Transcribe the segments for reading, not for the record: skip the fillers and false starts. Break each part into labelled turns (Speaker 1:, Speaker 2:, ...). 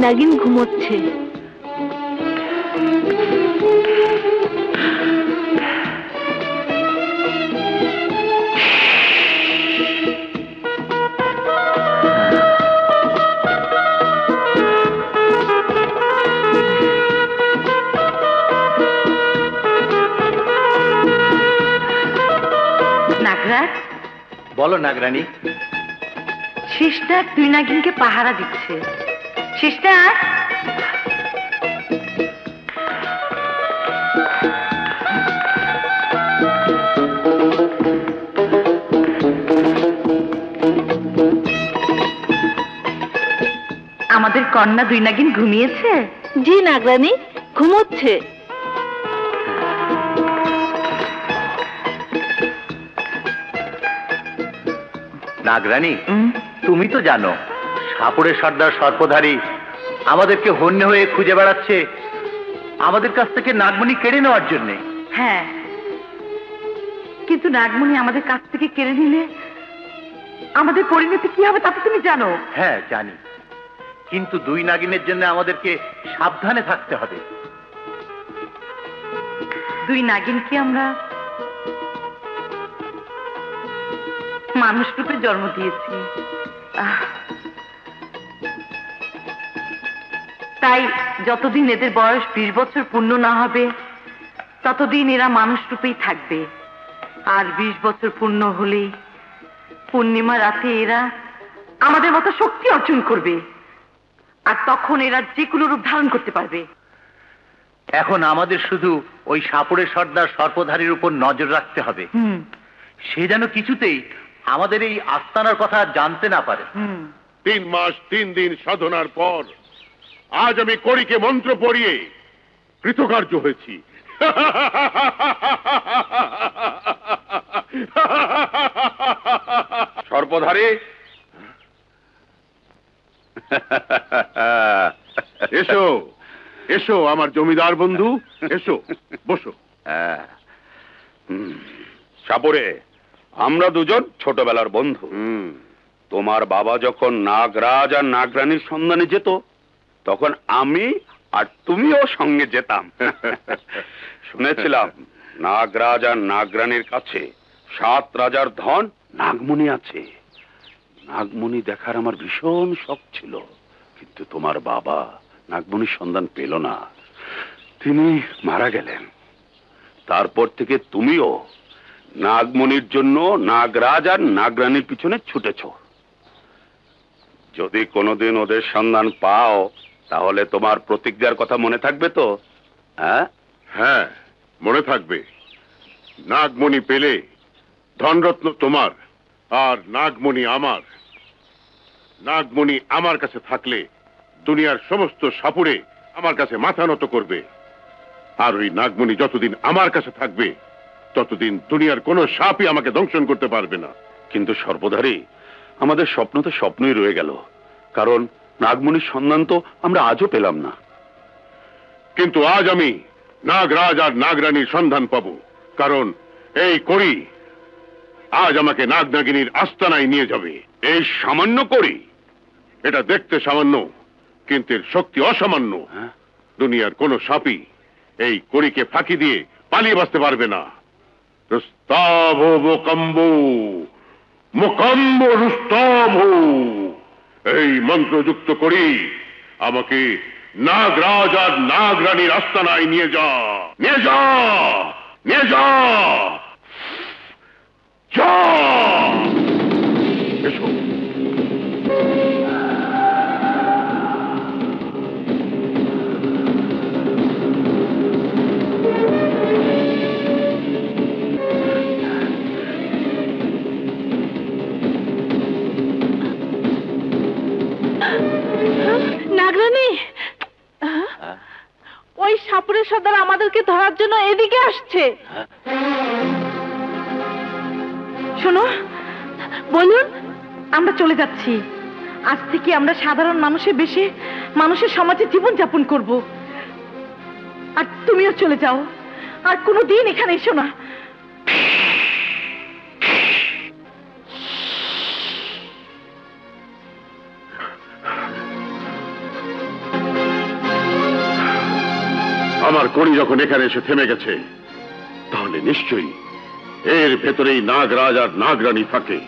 Speaker 1: নাগিন ঘুমোচ্ছে।
Speaker 2: নাগরাজ,
Speaker 3: বলো নাগরানী।
Speaker 2: সিস্টার দুই নাগিনকে পাহারা দিচ্ছে। সিস্টার, আমাদের কন্যা দুই নাগিন ঘুমিয়েছে?
Speaker 1: জি নাগরানী, ঘুমোচ্ছে।
Speaker 3: নাগরানী, তুমি তো জানো সাপুড়ের সর্দার সর্পধারী আমাদেরকে হন্যে হয়ে খুঁজে বেড়াচ্ছে আমাদের কাছ থেকে নাগমণি কেড়ে নেওয়ার জন্যে।
Speaker 2: হ্যাঁ, কিন্তু নাগমণি আমাদের কাছ থেকে কেড়ে নিলে আমাদের পরিণতি কি হবে তা তো তুমি জানো।
Speaker 3: হ্যাঁ জানি, কিন্তু দুই নাগিনের জন্য আমাদেরকে সাবধানে থাকতে হবে।
Speaker 2: দুই নাগিনকে আমরা মানুষ রূপে জন্ম দিয়েছি, তাই যতদিন এদের বয়স 20 বছর পূর্ণ না হবে ততদিন এরা মানুষ রূপেই থাকবে। আর 20 বছর পূর্ণ হলেই পূর্ণিমা রাতে এরা আমাদের মতো শক্তি অর্জন করবে, আর তখন এরা যে কোনো রূপ ধারণ করতে পারবে।
Speaker 3: এখন আমাদের শুধু ওই সাপুড়ের সর্দার সর্পধারীর উপর নজর রাখতে হবে, সে যেন কিছুতেই আমাদের এই আস্তানার কথা জানতে না পারে।
Speaker 4: 3 মাস 3 দিন সাধনার পর আজ আমি কড়িকে মন্ত্র পড়িয়ে কৃতকার্য হয়েছি। সর্পধারী, এসো এসো আমার জমিদার বন্ধু, এসো বসো।
Speaker 5: সাপুরে, আমরা দুজন ছোটবেলার বন্ধু। তোমার বাবা যখন নাগরাজ আর নাগরানীর সন্ধানে যেত তখন আমি আর তুমিও সঙ্গে যেতাম। শুনেছিলাম নাগরাজ আর নাগরানীর কাছে 7 রাজার ধন নাগমণি আছে। নাগমণি দেখার আমার ভীষণ শখ ছিল, কিন্তু তোমার বাবা নাগমণির সন্ধান পেল না, তিনি মারা গেলেন। তারপর থেকে তুমিও নাগমণির জন্য নাগরাজ আর নাগরানীর পিছনে ছুটেছ। যদি কোনোদিন ওদের সন্ধান পাও তাহলে তোমার প্রতিজ্ঞার কথা মনে থাকবে তো?
Speaker 4: হ্যাঁ, মনে থাকবে। নাগমণি পেলে ধনরত্ন তোমার আর নাগমণি আমার। নাগমণি আমার কাছে থাকলে দুনিয়ার সমস্ত সাপুড়ে আমার কাছে মাথা নত করবে, আর ওই নাগমণি যতদিন আমার কাছে থাকবে ততদিন দুনিয়ার কোনো সাপই আমাকে দংশন করতে পারবে না।
Speaker 5: কিন্তু সর্বধারী, আমাদের স্বপ্ন তো স্বপ্নই রয়ে গেল, কারণ নাগমণির সন্ধান তো আমরা আজও পেলাম না।
Speaker 4: কিন্তু আজ আমি নাগরাজ আর নাগরানীর সন্ধান পাবো, কারণ এই কড়ি আজ আমাকে নাগনাগিনীর আস্তানায় নিয়ে যাবে।
Speaker 5: এই সামান্য কড়ি?
Speaker 4: এটা দেখতে সামান্য, কিন্তু এর শক্তি অসামান্য। দুনিয়ার কোন সাপই এই কড়িকে ফাঁকি দিয়ে পালিয়ে বাঁচতে পারবে না। রুস্তাভ মোকাম্ব, মোকাম্ব রুস্তাভ, এই মন্ত্রযুক্ত করি আমাকে নাগরাজ আর নাগরানীর আস্তানায় নিয়ে যা, নিয়ে যা, নিয়ে যা, যা। এসো।
Speaker 1: নাগরানী, ওই সাপুরের সর্দার আমাদেরকে ধরার জন্য এদিকে আসছে।
Speaker 2: শোনো, বলুন, আমরা চলে যাচ্ছি। আজ থেকে আমরা সাধারণ মানুষের বেশে মানুষের সমাজে জীবন যাপন করব। আর তুমিও চলে যাও, আর কোনোদিন এখানে এসো না।
Speaker 4: আমার কড়ি যখন এখানে এসে থেমে গেছে, তাহলে নিশ্চয়ই এর ভেতরেই নাগরাজ আর নাগরানী থাকে।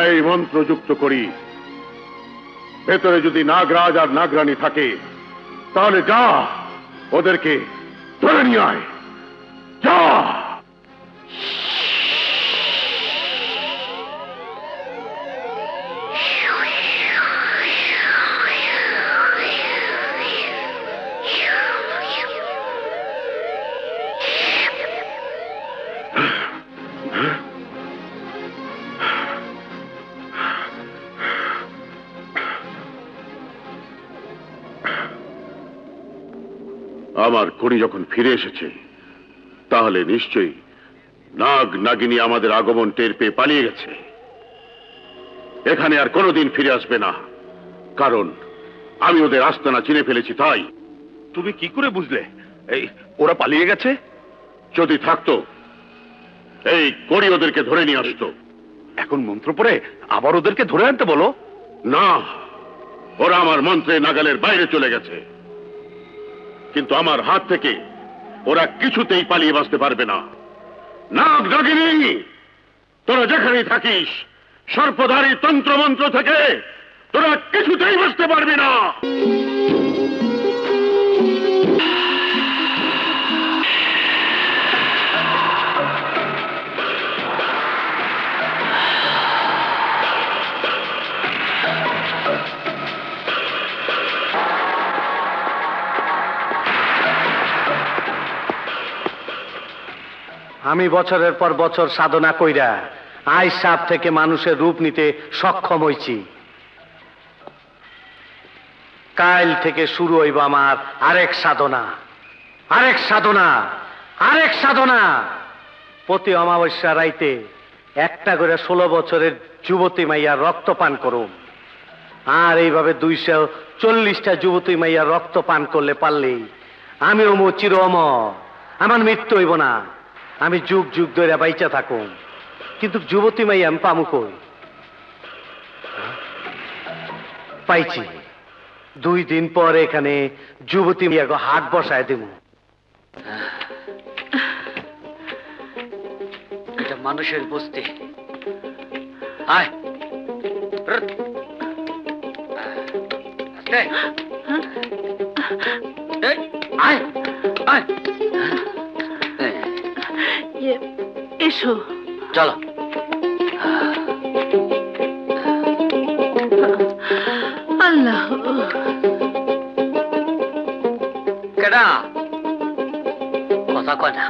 Speaker 4: এই মন্ত্রযুক্ত করি, ভেতরে যদি নাগরাজ আর নাগরানী থাকে, তাহলে যা ওদেরকে ধরে নিয়ে আয়, যা। আমার কড়ি যখন ফিরে এসেছে, তাহলে নিশ্চয়ই নাগ নাগিনী আমাদের আগমন টের পেয়ে পালিয়ে গেছে। এখানে আর কোনোদিন ফিরে আসবে না, কারণ আমি ওদের আস্তানা চিনে ফেলেছি। তাই
Speaker 5: তুমি কি করে বুঝলে এই ওরা পালিয়ে গেছে?
Speaker 4: যদি থাকতো, এই কড়ি ওদেরকে ধরে নিয়ে আসতো।
Speaker 5: এখন মন্ত্র পড়ে আবার ওদেরকে ধরে আনতে বলো?
Speaker 4: না, ওরা আমার মন্ত্রে নাগালের বাইরে চলে গেছে, কিন্তু আমার হাত থেকে ওরা কিছুতেই পালিয়ে বাঁচতে পারবে না। নাগ নাগিনী, তোরা যেখানেই থাকিস, সর্পধারী তন্ত্রমন্ত্র থেকে তোরা কিছুতেই বাঁচতে পারবি না।
Speaker 6: আমি বছরের পর বছর সাধনা কইরা আইস সাপ থেকে মানুষের রূপ নিতে সক্ষম হইছি। কাল থেকে শুরু হইব আমার আরেক সাধনা, আরেক সাধনা, আরেক সাধনা। প্রতি অমাবস্যা রাইতে একটা করে 16 বছরের যুবতী মাইয়া রক্ত পান করুম, আর এইভাবে 240টা যুবতী মাইয়া রক্ত পান করলে পারলেই আমি অমু চির অমর, আমার মৃত্যু হইব না, আমি যুগ যুগ ধরে বাইচা থাকুম। কিন্তু যুবতী মাই আমি পামু কই? পাইছি, 2 দিন পর এখানে যুবতী মাইয়া হাট বসায় দেব। এটা মানুষের বস্তি। আয় আয় আয়,
Speaker 1: এসো।
Speaker 6: চলো।
Speaker 1: আল্লাহ,
Speaker 6: কেডা কথা কয় না?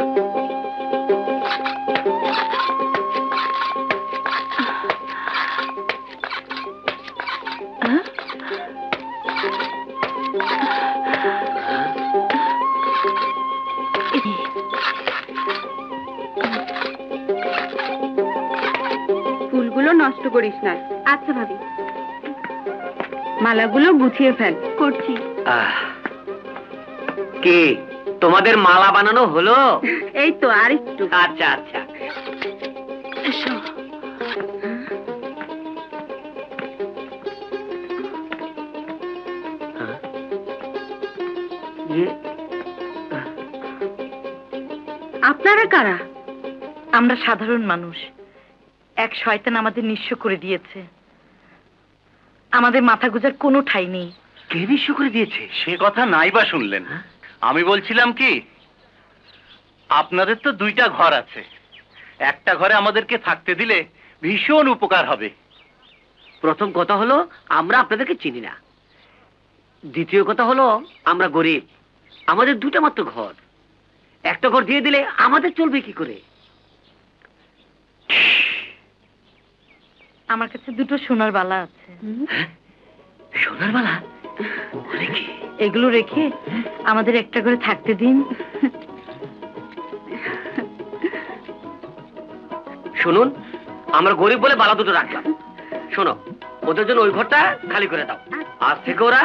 Speaker 7: ফুলগুলো নষ্ট করিস না। আচ্ছা ভাবি, মালাগুলো গুছিয়ে ফেল। করছি।
Speaker 6: কি তোমাদের মালা বানানো হলো?
Speaker 7: এই তো আর একটু।
Speaker 6: আচ্ছা আচ্ছা,
Speaker 1: এসো।
Speaker 7: আপনারা কারা?
Speaker 2: আমরা সাধারণ মানুষ, এক শয়তান আমাদের নিঃস্ব করে দিয়েছে। আমাদের মাথা গুজার কোনো ঠাঁই নেই।
Speaker 6: কে নিঃস্ব করে দিয়েছে?
Speaker 3: সে কথা নাই বা শুনলেন? আমি বলছিলাম কি, আপনাদের তো 2টা ঘর আছে, একটা ঘরে আমাদেরকে থাকতে দিলে ভীষণ উপকার হবে।
Speaker 6: প্রথম কথা হলো আমরা আপনাদেরকে চিনি না, দ্বিতীয় কথা হলো আমরা গরিব, আমাদের 2টা মাত্র ঘর, একটা ঘর দিয়ে দিলে আমাদের চলবে কি করে?
Speaker 2: আমার কাছে 2টো সোনার বালা আছে।
Speaker 6: সোনার বালা?
Speaker 2: এগুলো রেখে আমাদের একটা করে থাকতে দিন।
Speaker 6: শুনুন, আমরা গরিব বলে বালা 2টো রাখলাম। শোনো, ওদের জন্য ওই ঘরটা খালি করে দাও, আজ থেকে ওরা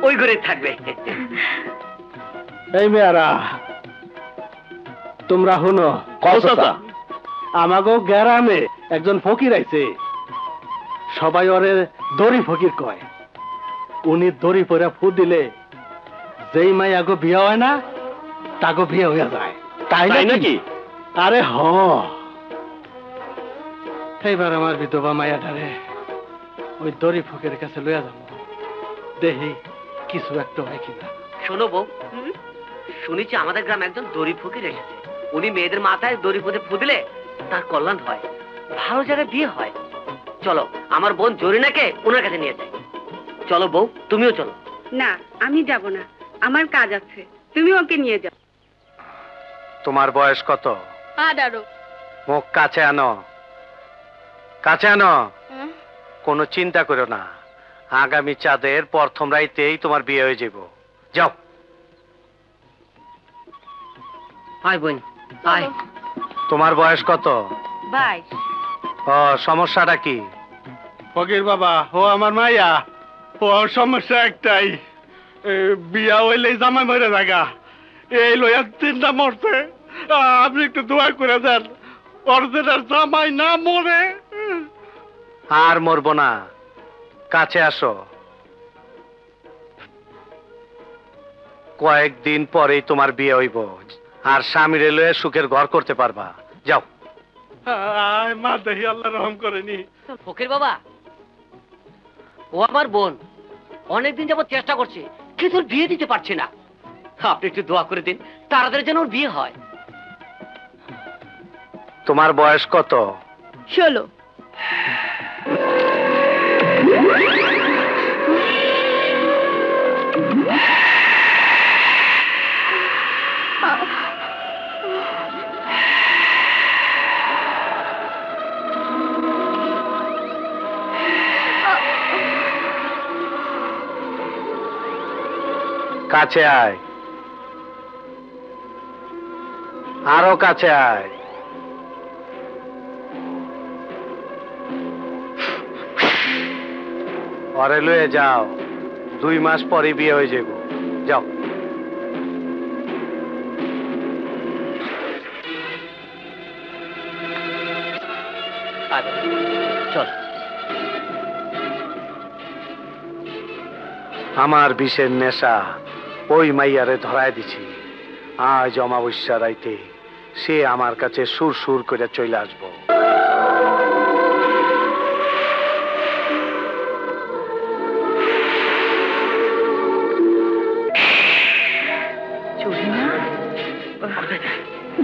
Speaker 6: ওই ঘরে থাকবে।
Speaker 8: এই মেয়ারা, তোমরা শুনো কথা। আমাগো গ্রামে একজন ফকির আইছে, সবাই ওরে দড়ি ফকির কয়। উনি দড়ি পরে ফু দিলে যেই মাইয়াগো বিয়ে হয় না তাগো বিয়ে হইয়া যায়। তাই নাকি? আরে হ। এইবার আমার বিধবা মাইয়াটারে ওই দড়ি ফকিরের কাছে লইয়া যাবো, দেখি কিছু একটা হয় কিনা।
Speaker 9: শোনো বউ, শুনেছি আমাদের গ্রামে একজন দড়ি ফকির এসেছে। উনি মেয়েদের মাথায় দড়ি ফু দিলে তার কল্যাণ হয়, ভালো জায়গায় বিয়ে হয়। চলো আমার বোন জরিনাকে ওনার কাছে নিয়ে যাই। চলো বউ, তুমিও চলো।
Speaker 7: না, আমি যাব না, আমার কাজ আছে, তুমি ওকে নিয়ে যাও।
Speaker 6: তোমার বয়স কত?
Speaker 1: 18।
Speaker 6: মুখ কাছে আনো, কাছে আনো। কোনো চিন্তা করো না, আগামী চাঁদের প্রথম রাইতেই তোমার বিয়ে হয়ে যাব। যাও।
Speaker 9: আয় বোন, আয়।
Speaker 6: তোমার বয়স কত?
Speaker 7: 22।
Speaker 6: ও, সমস্যাটা কি?
Speaker 8: ফকির বাবা, ও আমার মাইয়া, ও সমস্যা একটাই, বিয়া হইলে জামাই মরে জায়গা, এই লইয়া 3টা মরছে। আপনি একটু দোয়া করে দেন, অর্জেনার জামাই না মরে।
Speaker 6: আর মরবো না, কাছে আসো। কয়েকদিন পরেই তোমার বিয়ে হইব, আর স্বামীরে লয়ে সুখের ঘর করতে পারবা। যাও।
Speaker 8: মা দেখি আল্লাহ রহম করেনি।
Speaker 9: ফকির বাবা, ও আমার বোন, অনেকদিন যাবত চেষ্টা করছে কিন্তু ওর বিয়ে দিতে পারছে না। আপনি একটু দোয়া করে দিন, তাড়াতাড়ি যেন ওর বিয়ে হয়।
Speaker 6: তোমার বয়স কত?
Speaker 1: 16।
Speaker 6: কাছে আয়, আরো কাছে আয়। পরে লয়ে যাও, 2 মাস পরে বিয়ে হয়ে যাব। যাও।
Speaker 9: চল।
Speaker 6: আমার বিষের নেশা ওই মাইয়ারে ধরায় দিছি। আজ অমাবস্যা রাইতে সে আমার কাছে সুর সুর করে চলে আসবো।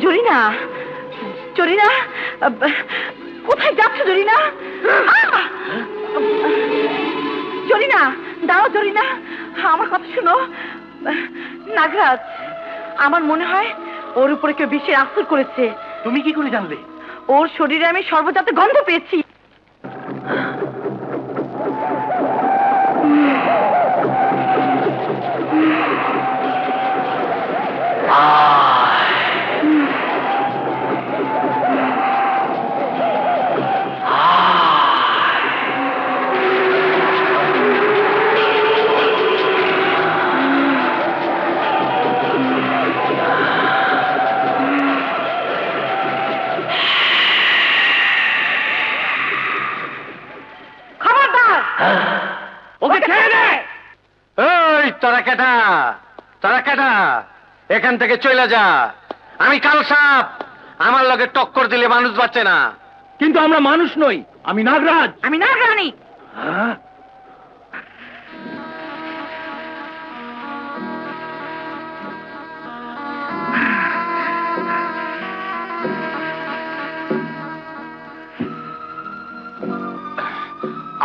Speaker 2: জরিনা, জরিনা, কোথায় যাচ্ছ জরিনা? জরিনা, দাঁড়াও জরিনা, আমার কথা শুনো। নাগরাজ, আমার মনে হয় ওর উপরে কেউ বিষের আসর করেছে।
Speaker 9: তুমি কি করে জানলে?
Speaker 2: ওর শরীরে আমি সর্বজাত গন্ধ পেয়েছি।
Speaker 6: তোরা কেটা, তোরা কেটা, এখান থেকে চলে যা। আমি কাল সাপ, আমার লগে টক্কর দিলে মানুষ বাঁচে না।
Speaker 8: কিন্তু আমরা মানুষ নই, আমি নাগরাজ।
Speaker 2: আমি নাগরানী।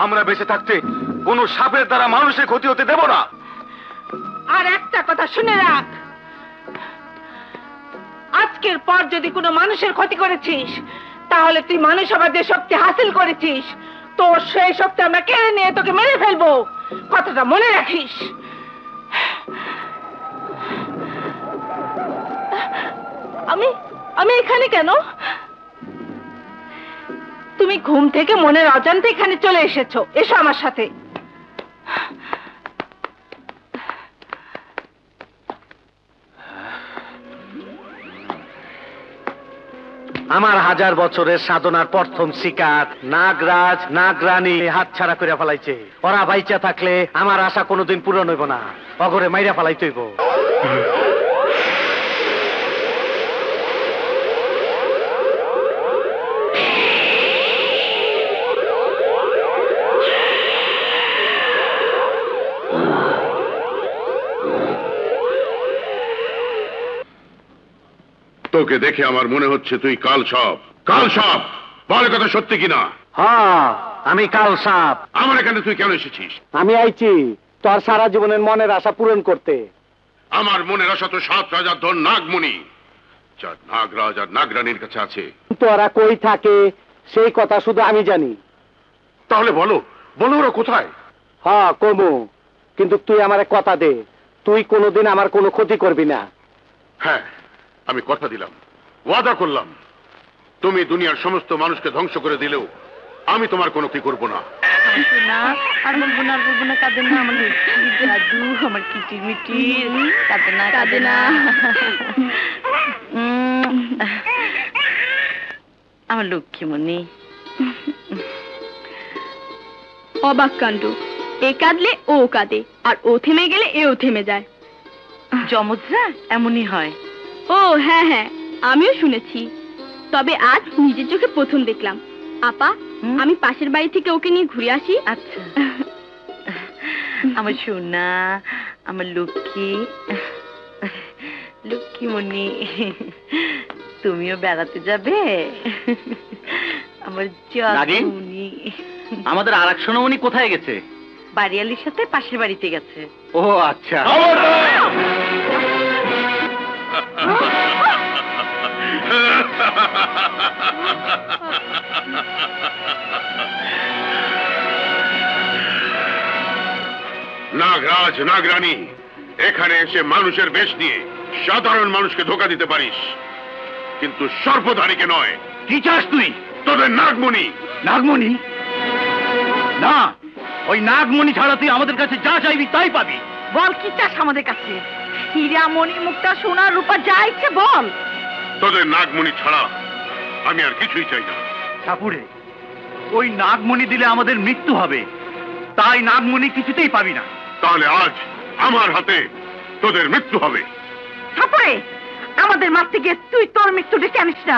Speaker 5: আমরা বেঁচে থাকতে কোন সাপের দ্বারা মানুষের ক্ষতি হতে দেব না।
Speaker 1: আর একটা কথা শুনে রাখ, আজকের পর যদি কোনো মানুষের ক্ষতি করেছিস, তাহলে তুই মানুষ হবার যে শক্তি হাসিল করেছিস, তোর সেই শক্তি আমরা কেড়ে নিয়ে তোকে মেরে ফেলবো। কথাটা মনে রাখিস। আমি এখানে কেন? তুমি ঘুম থেকে মনের অজান্তে এখানে চলে এসেছো। এসো আমার সাথে।
Speaker 6: আমার 1000 বছরের সাধনার প্রথম শিকার নাগরাজ নাগরানী হাতছাড়া করে ফেলাইছে। ওরা বাইচা থাকলে আমার আশা কোনোদিন পূরণ হইব না, অগরে মাইরা ফেলাইতে হইব।
Speaker 4: তোকে দেখে আমার মনে হচ্ছে তুই কাল সাপ। কাল সাপ, বলে কথা সত্যি কিনা?
Speaker 6: হ্যাঁ, আমি কাল সাপ।
Speaker 4: আমার এখানে তুই কেন এসেছিস?
Speaker 6: আমি আইছি তোর সারা জীবনের মনের আশা পূরণ করতে।
Speaker 4: আমার মনের আশা তো 7 রাজার ধন নাগমণি, যা নাগরাজ আর নাগরানীর কাছে আছে।
Speaker 6: তোরা কই থাকে সেই কথা শুধু আমি জানি।
Speaker 4: তাহলে বলো, বলো ওরা কোথায়?
Speaker 6: হ্যাঁ কমু, কিন্তু তুই আমারে কথা দে, তুই কোনোদিন আমার কোনো ক্ষতি করবি না।
Speaker 4: হ্যাঁ, আমি কথা দিলাম, ওয়াদা করলাম, তুমি দুনিয়ার সমস্ত মানুষকে ধ্বংস করে দিলেও আমি তোমার কোনো কি করবো না।
Speaker 2: না আর বলবো না, আর বলবো না, কাঁদে না আমার দাদু, আমার কিটির মিটির, কাঁদে না, কাঁদে না। আমার লক্ষ্মীমণি।
Speaker 7: অবাক কাণ্ড, এ কাঁদলে ও কাঁদে, আর ও থেমে গেলে এও থেমে যায়।
Speaker 2: যমজরা এমনই হয়।
Speaker 7: ও হ্যাঁ হ্যাঁ, আমিও শুনেছি, তবে আজ নিজের চোখে প্রথম দেখলাম। আপা, আমি পাশের বাড়ি থেকে ওকে নিয়ে ঘুরে আসি।
Speaker 2: আচ্ছা। আমার সোনা, আমার লক্ষ্মী, লক্ষ্মীমণি, তুমিও বেড়াতে যাবে? আমার জাদুনি।
Speaker 3: আমাদের আর এক সোনামণি কোথায় গেছে?
Speaker 2: বাড়িয়ালির সাথে পাশের বাড়িতে গেছে।
Speaker 3: ও আচ্ছা।
Speaker 4: নাগরাজ, নাগরানী, এখানে এসে মানুষের বেশ নিয়ে সাধারণ মানুষকে ধোঁকা দিতে পারিস, কিন্তু সর্বধারীকে নয়।
Speaker 3: কি চাস তুই?
Speaker 4: তোদের নাগমণি।
Speaker 3: নাগমণি? না, ওই নাগমণি ছাড়া তুই আমাদের কাছে যা চাইবি তাই পাবি।
Speaker 2: বল কি চাস আমাদের কাছে? হীরা, মণি, মুক্তা, সোনা, রূপা, যা ইচ্ছে বল।
Speaker 4: তোদের নাগমণি ছাড়া আমি আর কিছুই চাই না।
Speaker 3: ঠাকুরে, ওই নাগমণি দিলে আমাদের মৃত্যু হবে, তাই নাগমণি কিছুতেই পাবি না।
Speaker 4: তাহলে আজ আমার হাতে তোদের মৃত্যু হবে।
Speaker 2: ঠাকুরে, আমাদের মাঠ থেকে তুই তোর মৃত্যু ডেকে আনিস না।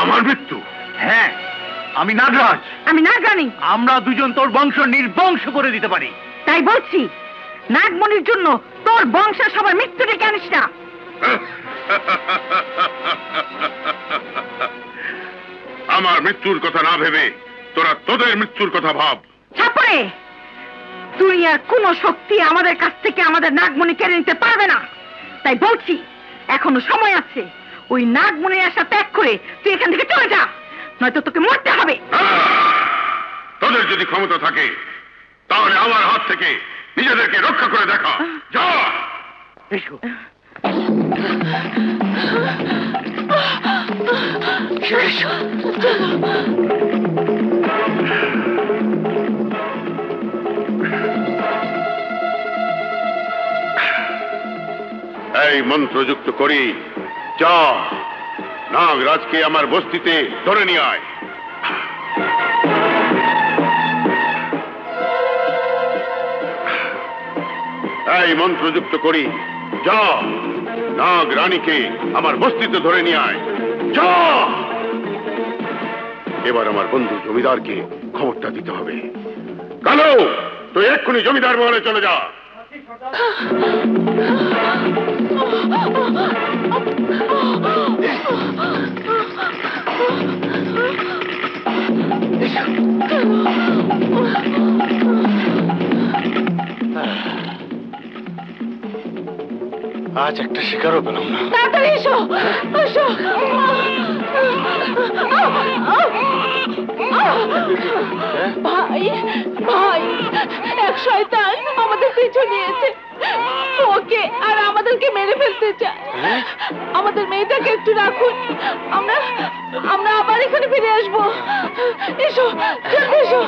Speaker 4: আমার মৃত্যু?
Speaker 3: হ্যাঁ, আমি নাগরাজ,
Speaker 2: আমি নাগরানী।
Speaker 3: আমরা দুজন তোর বংশ নির্বংশ করে দিতে পারি।
Speaker 2: তাই বলছি, নাগমণির জন্য তোর বংশের সবার মৃত্যু ডেকে আনিস না।
Speaker 4: আমার মৃত্যুর কথা না ভেবে তোরা তোদের মৃত্যুর কথা ভাব।
Speaker 2: ঠাকুরে, দুনিয়ার কোন শক্তি আমাদের কাছ থেকে আমাদের নাগমণি কেড়ে নিতে পারবে না। তাই বলছি, এখনো সময় আছে। ওই নাগমণির আশা ত্যাগ করে তুই এখান থেকে চলে যা, নয়তো তোকে মরতে হবে।
Speaker 4: তোদের যদি ক্ষমতা থাকে তাহলে আমার হাত থেকে নিজেদেরকে রক্ষা করে দেখা। যা।
Speaker 3: এসো।
Speaker 4: এই মন্ত্রযুক্ত করি, যা নাগরাজকে আমার বস্তিতে ধরে নিয়ে আয়। এই মন্ত্রযুক্ত করি, যা নাগরানীকে আমার বস্তিতে ধরে নিয়ে আয়। যা। এবার আমার বন্ধু জমিদারকে খবরটা দিতে হবে। কালো, তুই এক্ষুনি জমিদার মহলে চলে যা।
Speaker 8: আজ একটা শিকারও পেলাম না।
Speaker 1: তাড়াতাড়ি এসো, এসো। ভাই, ভাই, এক শয়তান আমাদের পিছু নিয়েছে। ওকে আর আমাদেরকে মেরে ফেলতে চায়। আমাদের মেয়েটাকে একটু রাখুন, আমরা আমরা আবার এখানে ফিরে আসবো। এসো, জলদি এসো।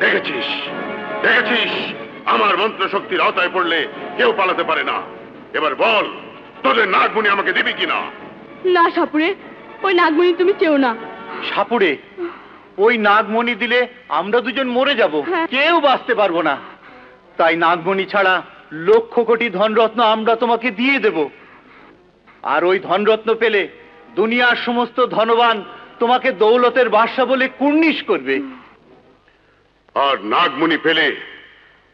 Speaker 4: দেখেছিস দেখেছিস আমার মন্ত্র শক্তির আওতায় পড়লে কেউ পালাতে পারে না। এবার বল তোদের নাগমণি আমাকে দিবি কিনা?
Speaker 7: না সাপুরে, ওই নাগমণি তুমি চেও না।
Speaker 3: সাপুড়ে, ওই নাগমণি দিলে আমরা দুজন মরে যাব,
Speaker 7: হ্যাঁ।
Speaker 3: কেউ বাঁচতে পারবো না। তাই নাগমণি ছাড়া লক্ষ কোটি ধনরত্ন আমরা তোমাকে দিয়ে দেব। আর ওই ধনরত্ন পেলে দুনিয়ার সমস্ত ধনবান তোমাকে দৌলতের বাদশা বলে কুর্নিশ করবে।
Speaker 4: আর নাগমণি পেলে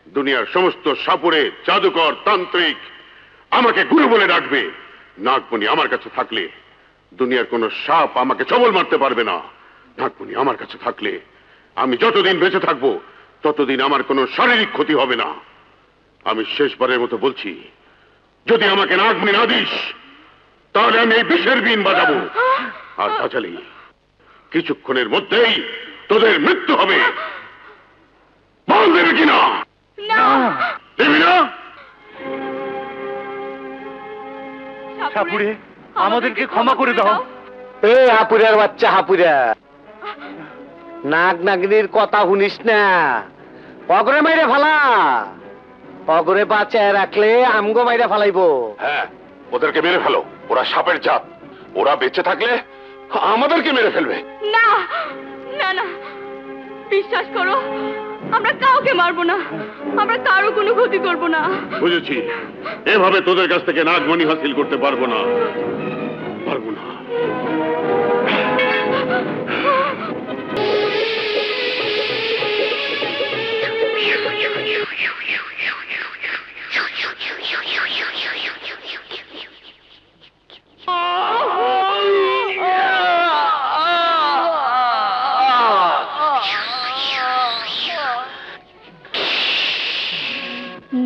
Speaker 4: দুনিয়ার সমস্ত সাপুরে জাদুকর তান্ত্রিক আমাকে গুরু বলে ডাকবে। নাগমণি আমার কাছে থাকলে দুনিয়ার কোন সাপ আমাকে ছবল মারতে পারবে না। নাগমণি আমার কাছে থাকলে আমি যতদিন বেঁচে থাকবো ততদিন আমার কোনো শারীরিক ক্ষতি হবে না। আমি শেষবারের মতো বলছি, যদি আমাকে নাগমণি না দিস তাহলে আমি এই বিষের বিন বাজাবো। আর বাজালি কিছুক্ষণের মধ্যেই তোদের মৃত্যু হবে। বল দেবে কিনা? দেবি না?
Speaker 3: সাপুড়ে, আমাদেরকে ক্ষমা করে দাও।
Speaker 6: এ হাপুরের বাচ্চা হাপুরা, নাগ নাগিনীর কথা শুনিস না, অগরে মাইরে ফালা। অগরে বাঁচায় রাখলে আমগো মাইরে ফালাইবো।
Speaker 4: হ্যাঁ, ওদেরকে মেরে ফেলো, ওরা সাপের জাত। ওরা বেঁচে থাকলে আমাদেরকে মেরে ফেলবে।
Speaker 7: না না না, বিশ্বাস করো, আমরা কাউকে মারবো না, আমরা কারো কোনো ক্ষতি করবো না।
Speaker 4: বুঝেছি, এভাবে তোদের কাছ থেকে নাগমণি হাসিল করতে পারবো না, পারবো না।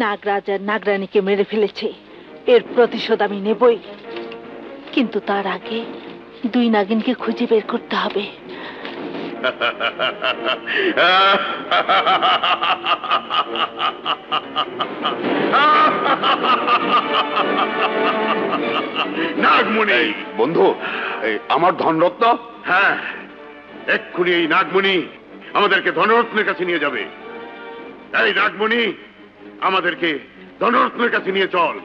Speaker 1: নাগরাজ আর নাগরানীকে মেরে ফেলেছে, এর প্রতিশোধ আমি নেবই। কিন্তু তার আগে দুই নাগিনকে খুঁজে বের করতে হবে।
Speaker 4: নাগমণি বন্ধু, আমার ধনরত্ন। হ্যাঁ, এক্ষুনি এই নাগমণি আমাদেরকে ধনরত্নের কাছে নিয়ে যাবে। এই নাগমণি, আমাদেরকে ধনরত্নের কাছে নিয়ে চল।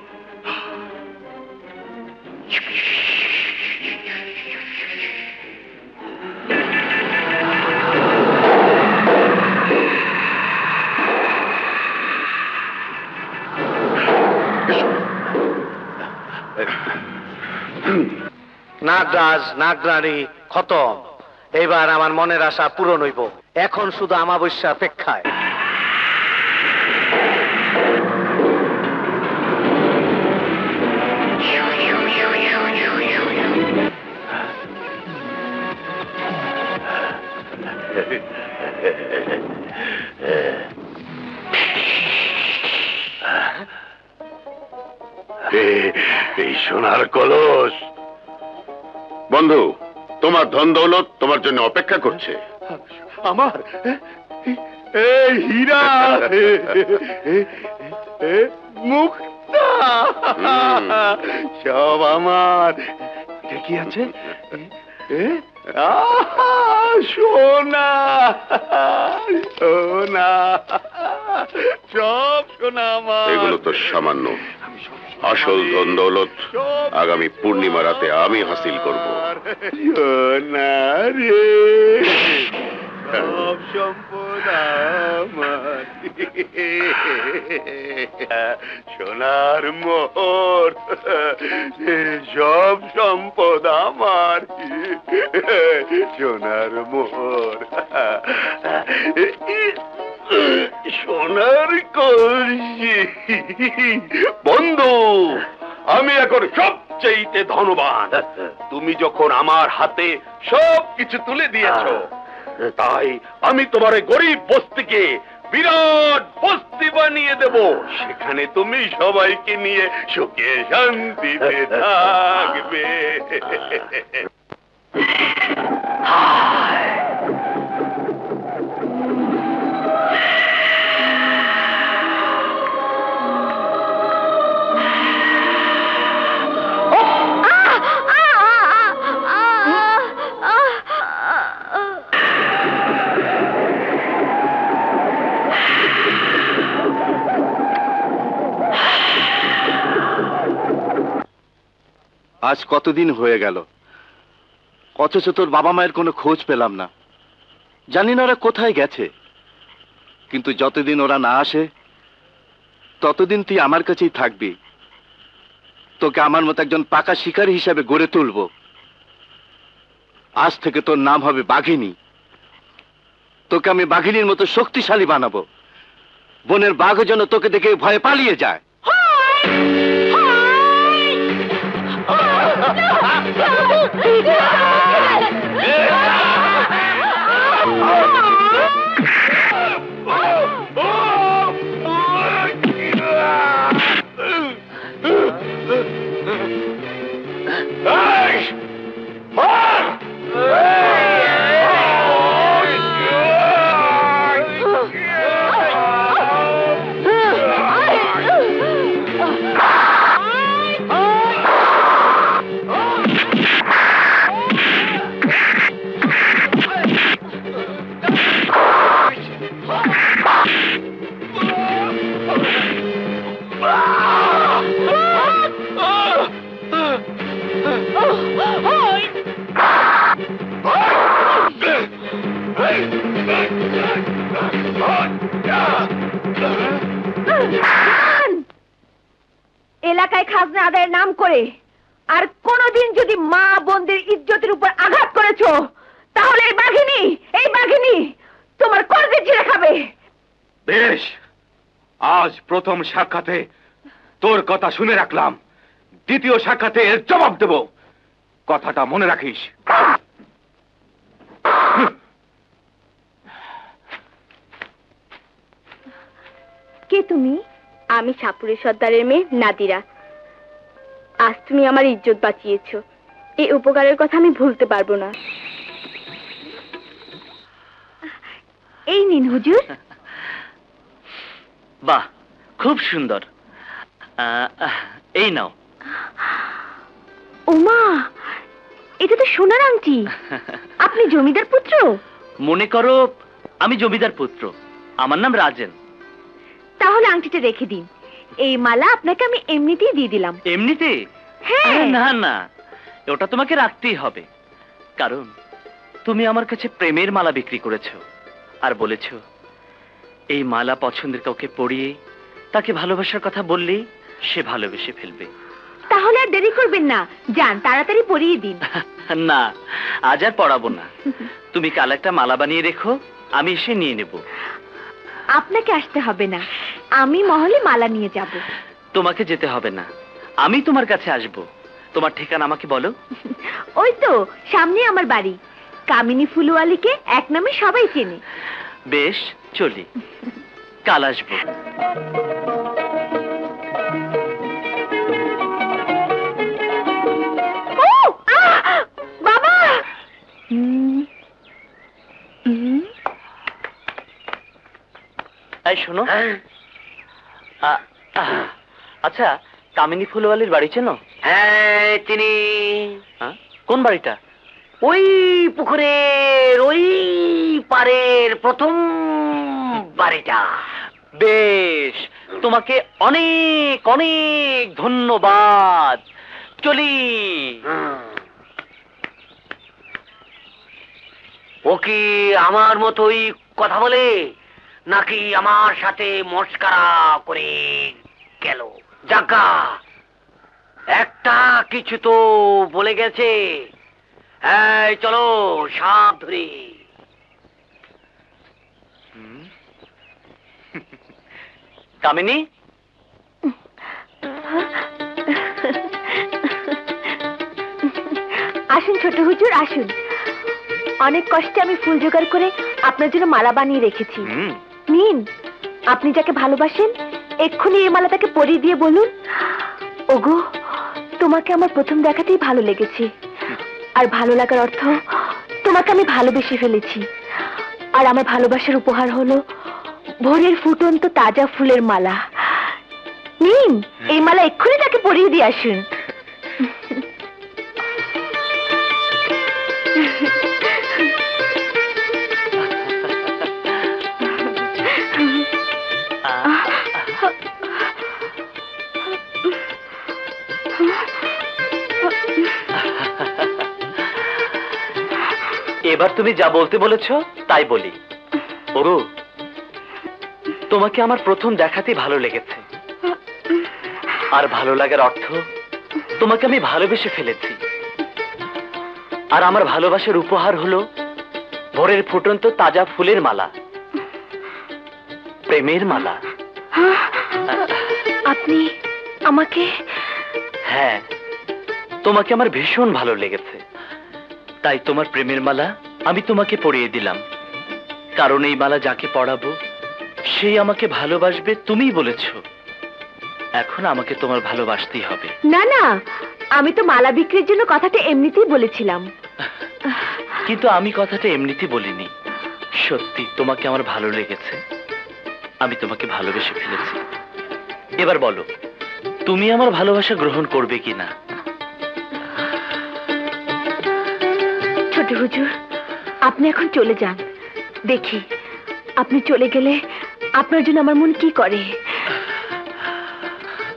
Speaker 6: নাগরাজ নাগরানী খতম, এবার আমার মনের আশা পূরণ হইব। এখন শুধু আমাবস্যা অপেক্ষায়।
Speaker 4: এই সোনার কলস। বন্ধু, তোমার ধন দৌলত তোমার জন্য অপেক্ষা করছে।
Speaker 3: আমার এই হীরা, মুক্তা সব আমার। কি আছে? সোনা সোনা, সব সোনা আমার।
Speaker 4: এগুলো তো সামান্য, আসল ধন দৌলত আগামী পূর্ণিমা রাতে আমি হাসিল করব।
Speaker 3: সোনা রে, সব সম্পদ আমার। সোনার মোহর, সব সম্পদ আমার। সোনার মোহর, সোনার কলসি।
Speaker 5: বন্ধু, আমি এখন সবচেয়ে ধনবান। তুমি যখন আমার হাতে সবকিছু তুলে দিয়েছো, তাই আমি তোমার এই গরিব বস্তিকে বিরাট বস্তি বানিয়ে দেব। সেখানে তুমি সবাইকে নিয়ে সুখে শান্তিতে থাকবে।
Speaker 3: আজ কতদিন হয়ে গেল, অথচ তোর বাবা মায়ের কোনো খোঁজ পেলাম না। জানি না ওরা কোথায় গেছে, কিন্তু যতদিন ওরা না আসে ততদিন তুই আমার কাছেই থাকবি। তোকে আমার মতো একজন পাকা শিকারী হিসেবে গড়ে তুলব। আজ থেকে তোর নাম হবে বাঘিনী। তোকে আমি বাঘিনীর মতো শক্তিশালী বানাবো। বনের বাঘও যেন তোকে দেখে ভয়ে পালিয়ে যায়।
Speaker 1: এলাকায় খাজনা আদায়ের নাম করে আর কোনদিন যদি মা বোনদের ইজ্জতের উপর আঘাত করেছো, তাহলে এই বাঘিনী তোমার কর্জে ছিঁড়ে খাবে।
Speaker 5: বেশ, আজ প্রথম সাক্ষাতে তোর কথা শুনে রাখলাম, দ্বিতীয় সাক্ষাতে এর জবাব দেব। কথাটা মনে রাখিস।
Speaker 7: কে তুমি? আমি সাপুরের সর্দারের মেয়ে নাদিরা। আজ তুমি আমার ইজ্জত বাঁচিয়েছো, এই উপকারের কথা আমি ভুলতে পারবো না। এই নিন হুজুর।
Speaker 10: বাহ, খুব সুন্দর। এই নাও।
Speaker 7: ওমা, এটা তো সোনার আংটি। আপনি জমিদার পুত্র?
Speaker 10: মনে করো আমি জমিদার পুত্র। আমার নাম রাজেন।
Speaker 7: তাহলে আংটিটা রেখে দিন। এই মালা আপনাকে আমি এমনিতেই দিয়ে দিলাম।
Speaker 10: এমনিতে?
Speaker 7: হ্যাঁ।
Speaker 10: না না, ওটা তোমাকে রাখতেই হবে, কারণ তুমি আমার কাছে প্রেমের মালা বিক্রি করেছো আর বলেছো এই মালা পছন্দের কাউকে পরিয়ে তাকে ভালোবাসার কথা বললেই সে ভালোবেসে ফেলবে।
Speaker 7: তাহলে আর দেরি করবেন না, যান তাড়াতাড়ি পরিয়ে দিন।
Speaker 10: না, আজ আর পড়াবো না। তুমি কাল একটা মালা বানিয়ে রেখো, আমি এসে নিয়ে নেব।
Speaker 7: আপনাকে আসতে হবে না, আমি মহলে মালা নিয়ে যাব।
Speaker 10: তোমাকে যেতে হবে না, আমি তোমার কাছে আসব। তোমার ঠিকানা আমাকে বলো।
Speaker 7: ওই তো সামনে আমার বাড়ি। কামিনী ফুলওয়ালিকে এক নামে সবাই চেনে।
Speaker 10: বেশ, চলি, কাল আসবো।
Speaker 7: বাবা!
Speaker 10: এই শোনো, আচ্ছা কামিনী ফুলওয়ালির বাড়ি চেনো?
Speaker 9: হ্যাঁ চিনি।
Speaker 10: কোন বাড়িটা?
Speaker 9: ওই পুকুরের ওই পারের প্রথম বাড়িটা।
Speaker 10: বেশ, তোমাকে অনেক অনেক ধন্যবাদ। চলি।
Speaker 9: ও কি আমার মতোই কথা বলে, নাকি আমার সাথে মস্কারা করে গেল? যাকা, একটা কিছু তো বলে গেছে। এই চলো সাপ ধরি।
Speaker 10: কামিনী,
Speaker 7: আসুন ছোট হুজুর, আসুন। অনেক কষ্টে আমি ফুল জোগাড় করে আপনার জন্য মালা বানিয়ে রেখেছি। নিন, আপনি যাকে ভালোবাসেন এক্ষুনি এই মালাটাকে পরিয়ে দিয়ে বলুন, ওগো তোমাকে আমার প্রথম দেখাতেই ভালো লেগেছে, আর ভালো লাগার অর্থ তোমাকে আমি ভালোবেসে ফেলেছি। আর আমার ভালোবাসার উপহার হলো ভোরের ফুটন্ত তাজা ফুলের মালা। নিন, এই মালা এক্ষুনি তাকে পরিয়ে দিয়ে আসুন।
Speaker 10: এবার তুমি যা বলতে বলেছো তাই বলি। ওরু, তোমাকে আমার প্রথম দেখাতেই ভালো লেগেছে, আর ভালো লাগার অর্থ তোমাকে আমি ভালোবেসে ফেলেছি। আর আমার ভালোবাসার উপহার হলো ভোরের ফুটন্ত তাজা ফুলের মালা, প্রেমের মালা।
Speaker 7: আপনি আমাকে?
Speaker 10: হ্যাঁ, তোমাকে আমার ভীষণ ভালো লেগেছে, তাই তোমার প্রেমের মালা আমি তোমাকে পরিয়ে দিলাম। কারণ এই মালা যাকে পরাবো সেই আমাকে ভালোবাসবে, তুমিই বলেছো। এখন আমাকে তোমার ভালোবাসতেই হবে।
Speaker 7: না না, আমি তো মালা বিক্রির জন্য কথাটা এমনিতেই বলেছিলাম।
Speaker 10: কিন্তু আমি কথাটা এমনিতেই বলিনি, সত্যি তোমাকে আমার ভালো লেগেছে, আমি তোমাকে ভালোবেসে ফেলেছি। এবার বলো, তুমি আমার ভালোবাসা গ্রহণ করবে কিনা?
Speaker 7: ছোট হুজুর, আপনি এখন চলে যান। দেখি আপনি চলে গেলে আপনার জন্য আমার মন কি করে।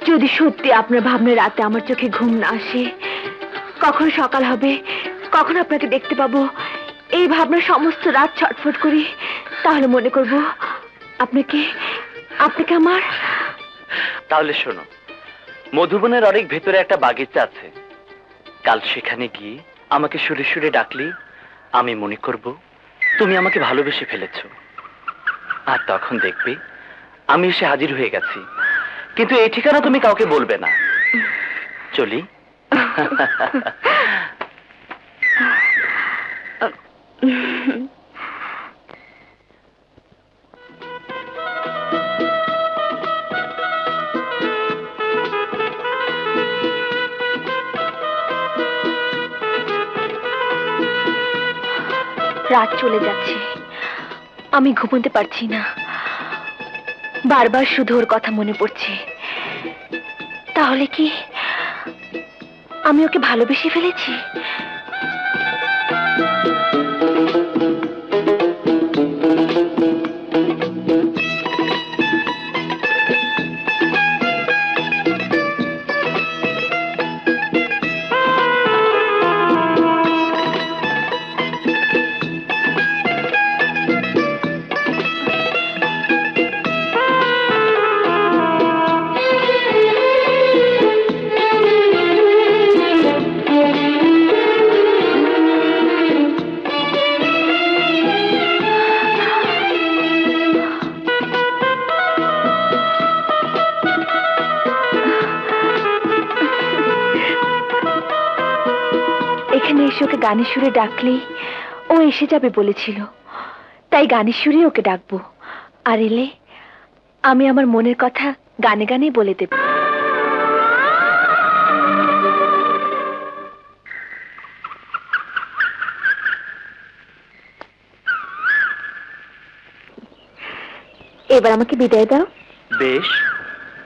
Speaker 7: যদি সত্যি আপনার ভাবনা রাতে আমার চোখে ঘুম না আসে, কখন সকাল হবে, কখন আপনাকে দেখতে পাবো, এই ভাবনা সমস্ত রাত ছটফট করি, তাহলে মনে করব আপনাকে আমার।
Speaker 10: তাহলে শোনো, মধুবনের অনেক ভেতরে একটা বাগিচা আছে, কাল সেখানে গিয়ে আমাকে সুরে সুরে ডাকলি আমি মনে করব তুমি আমাকে ভালোবেসে ফেলেছো। আর তখন দেখবে আমি এসে হাজির হয়ে গেছি। কিন্তু এই ঠিকানা তুমি কাউকে বলবে না। চলি।
Speaker 7: রাত চলে যাচ্ছে, আমি ঘুমোতে পারছি না, বারবার শুধু ওর কথা মনে পড়ছে। তাহলে কি আমি ওকে ভালোবেসে ফেলেছি? এখানে এসে ওকে গানের সুরে ডাকলেই ও এসে যাবে বলেছিল, তাই গানের সুরে ওকে ডাকবো। আর এলে আমি আমার মনের কথা গানে গানে বলে দেব। এবার আমাকে বিদায় দাও।
Speaker 10: বেশ,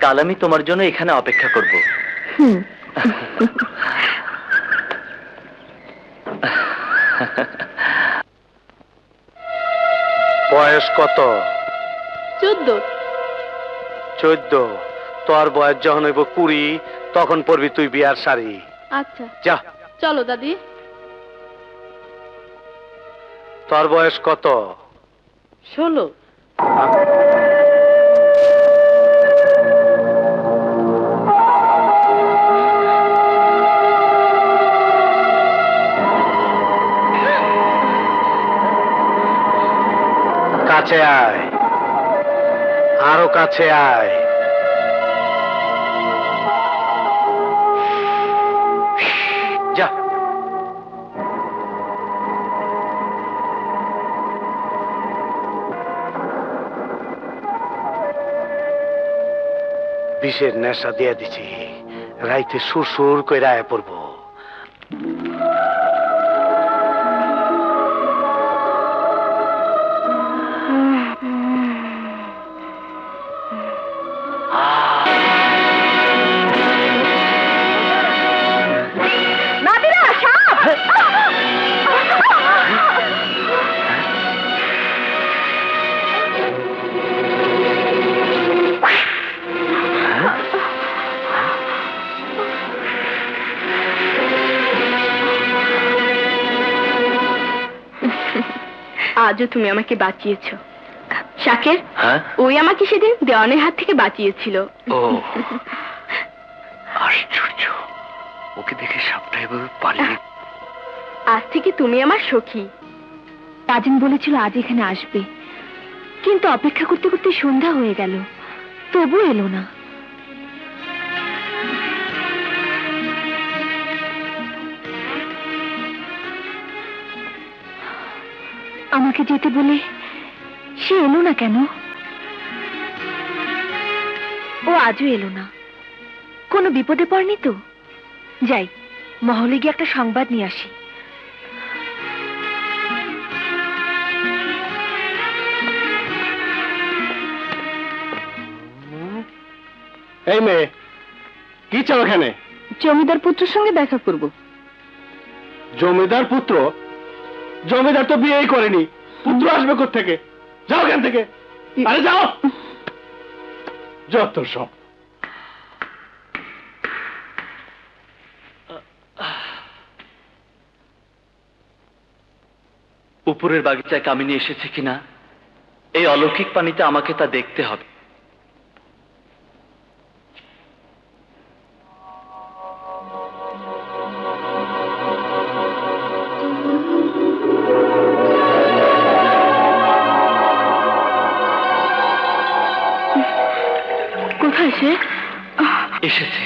Speaker 10: কাল আমি তোমার জন্য এখানে অপেক্ষা করব।
Speaker 6: বয়স কত?
Speaker 1: 14।
Speaker 6: 14? তোর বয়স যখন হইব 20, তখন পরবি তুই বিয়ার শাড়ি।
Speaker 1: আচ্ছা
Speaker 6: যা।
Speaker 1: চলো দাদি।
Speaker 6: তোর বয়স কত?
Speaker 1: 16।
Speaker 6: কাছে আয়, আরো কাছে আয়। যা। বিষের নেশা দিয়া দিছি, রাইতে সুর সুর কইরা আয় পড়বো।
Speaker 7: আজও তুমি আমাকে বাঁচিয়েছো। শাকের,
Speaker 10: হ্যাঁ?
Speaker 7: ওই আমাকে সেদিন দেওয়ানের হাত থেকে বাঁচিয়েছিল।
Speaker 10: ও আশ্চর্য, ওকে দেখে সাপটা এভাবে পালিয়ে।
Speaker 7: আজ থেকে তুমি আমার সখী। রাজন বলেছিল আজ এখানে আসবে, কিন্তু অপেক্ষা করতে করতে সন্ধ্যা হয়ে গেল, তবু এলো না। আমাকে যেতে বলে সে এলো না কেন? ও আজও এলো না। কোনো বিপদে পড়নি তো? যাই, মহলে গিয়ে একটা সংবাদ নিয়ে আসি।
Speaker 8: এই মেয়ে, কি চাও এখানে?
Speaker 7: জমিদার পুত্রের সঙ্গে দেখা করব।
Speaker 8: জমিদার পুত্র? জমিদার তো বিয়েই করেনি, পুত্র আসবে কোত্থেকে? যাও এখান থেকে, আরে যাও। যত সব।
Speaker 10: উপরের বাগিচায় কামিনী এসেছে কিনা এই অলৌকিক পানিতে আমাকে তা দেখতে হবে।
Speaker 7: কোথায় সে?
Speaker 10: এসেছে।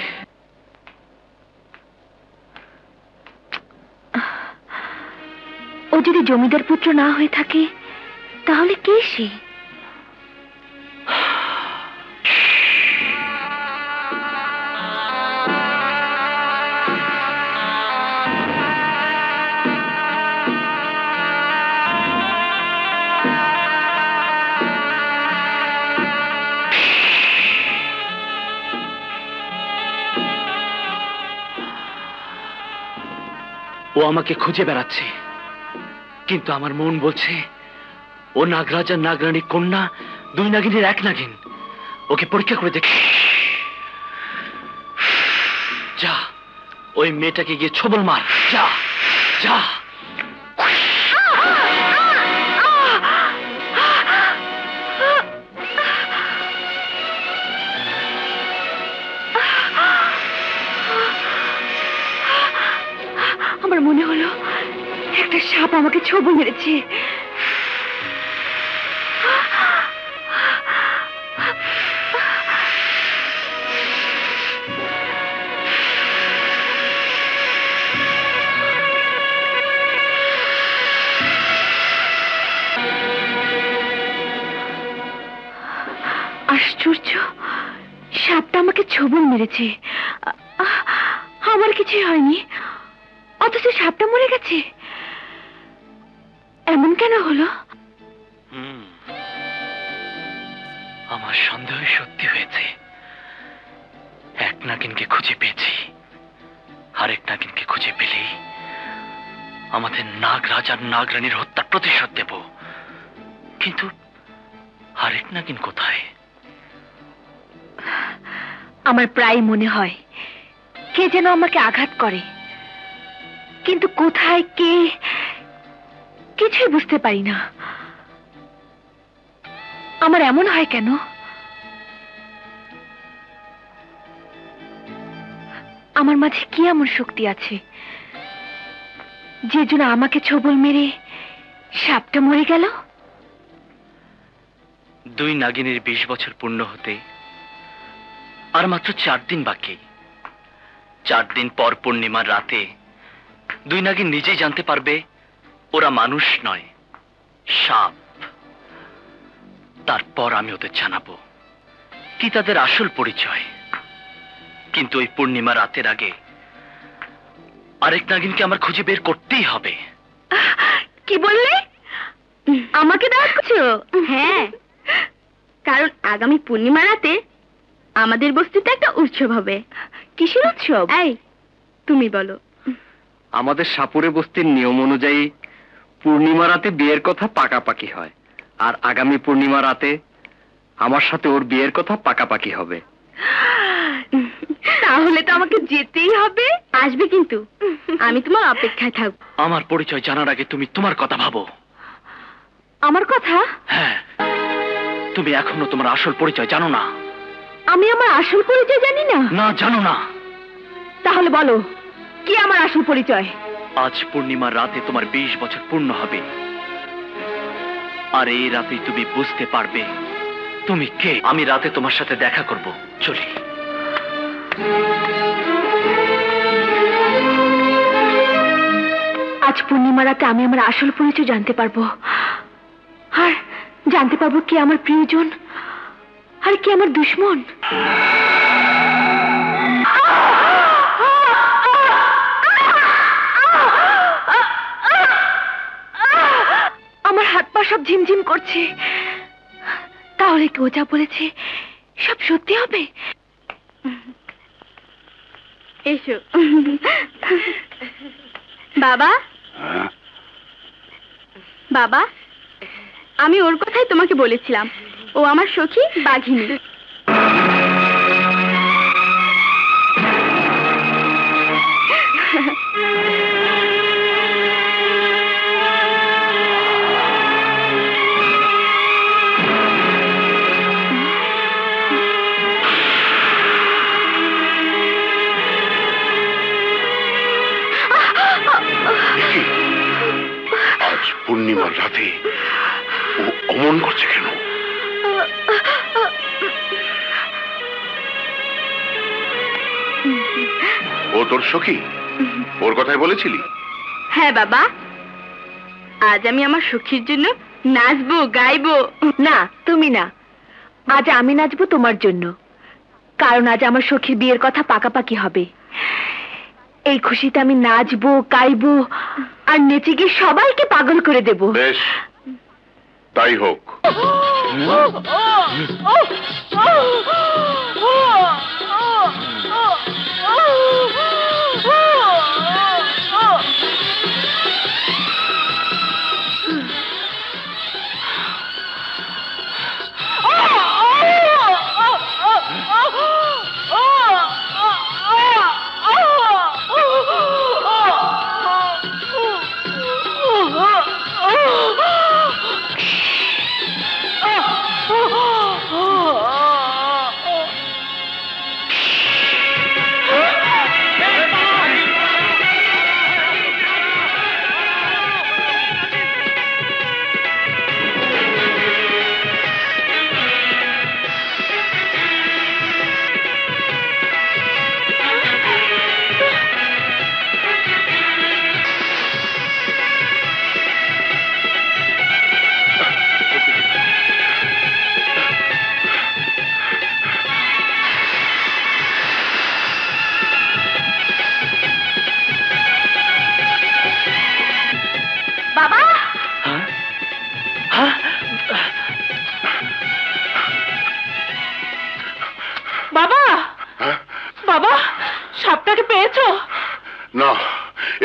Speaker 7: ও যদি জমিদার পুত্র না হয়ে থাকে তাহলে কে সে?
Speaker 10: ও আমাকে খুঁজে বেড়াচ্ছে, কিন্তু আমার মন বলছে ও নাগরাজ আর নাগরানী কন্যা, দুই নাগিনের এক নাগিন। ওকে পরীক্ষা করে দেখ। যা, ওই মেয়েটাকে গিয়ে ছবল মার। যা যা।
Speaker 7: আমার মনে হলো একটা সাপ আমাকে ছোবল মেরেছে। আশ্চর্য, সাপটা আমাকে ছোবল মেরেছে, আমার কিছুই হয়নি, অথচ সাপটা মরে গেছে। এমন কেন হলো?
Speaker 10: আমার সন্দেহ সত্যি হয়েছে। এক নাগিনকে খুঁজে পেয়েছি, আরেক নাগিনকে খুঁজে পেলেই আমাদের নাগরাজ আর নাগরানীর হত্যার প্রতিশোধ দেব। কিন্তু আরেক নাগিন কোথায়?
Speaker 7: আমার প্রায় মনে হয় কে যেন আমাকে আঘাত করে, কিন্তু কোথায় কে কিছুই বুঝতে পারি না। আমার এমন হয় কেন? আমার মাঝে কি এমন শক্তি আছে যে জন্য আমাকে ছোবল মেরে সাপটা মরে গেল?
Speaker 10: দুই নাগিনের 20 বছর পূর্ণ হতে আর মাত্র 4 দিন বাকি। 4 দিন পর পূর্ণিমার রাতে দুই নাগিন নিজেই জানতে পারবে ওরা মানুষ নয়, সাপ। তারপর আমি ওদের জানাবো কি তাদের আসল পরিচয়। কিন্তু ওই পূর্ণিমা রাতের আগে আরেক নাগিনকে আমার খুঁজে বের করতেই হবে।
Speaker 7: কি বললে? আমাকে দাওয়াত করছো? হ্যাঁ, কারণ আগামী পূর্ণিমা রাতে আমাদের বস্তিতে একটা উৎসব হবে। কিসের উৎসব? এই তুমি বলো।
Speaker 6: আমাদের সাপুরে বস্তির নিয়ম অনুযায়ী পূর্ণিমা রাতে বিয়ের কথা পাকাপাকি হয়, আর আগামী পূর্ণিমা রাতে আমার সাথে ওর বিয়ের কথা পাকাপাকি হবে।
Speaker 7: তাহলে তো আমাকে যেতেই হবে। আসবে কিন্তু, আমি তোমার অপেক্ষায় থাকবো।
Speaker 10: আমার পরিচয় জানার আগে তুমি তোমার কথা ভাবো।
Speaker 7: আমার কথা?
Speaker 10: হ্যাঁ, তুমি এখনো তোমার আসল পরিচয় জানো না।
Speaker 7: আমি আমার আসল পরিচয় জানি না?
Speaker 10: না, জানো না।
Speaker 7: তাহলে বলো, কি আমার আসল পরিচয়?
Speaker 10: আজ পূর্ণিমার রাতে তোমার 20 বছর পূর্ণ হবে, আর এই রাতেই তুমি বুঝতে পারবে তুমি কে। আমি রাতে তোমার সাথে দেখা করব, চলি।
Speaker 7: আজ পূর্ণিমা রাতে আমি আমার আসল পরিচয় জানতে পারবো, আর জানতে পারবো কে আমার প্রিয়জন আর কে আমার দুশ্মন। আমার হাত পা সব ঝিমঝিম করছে। তাহলে কেউ যা বলেছে সব সত্যি হবে? এসো বাবা। বাবা, আমি ওর কথাই তোমাকে বলেছিলাম, ও আমার সখী বাঘিনী।
Speaker 4: আজ পূর্ণিমার রাতে ও অমন করছে কেন? ও তোর সখী? ওর কথাই বলেছিলি?
Speaker 7: হ্যাঁ বাবা, আজ আমি আমার সখীর জন্য নাচবো গাইবো। না, তুমি না, আজ আমি নাচবো তোমার জন্য, কারণ আজ আমার সখীর বিয়ের কথা পাকাপাকি হবে। এই খুশিতে আমি নাচবো গাইবো আর নেচে গিয়ে সবাইকে পাগল করে দেব।
Speaker 4: বেশ, তাই হোক।
Speaker 1: বাবা, বাবা, সাপটাকে পেয়েছো?
Speaker 4: না,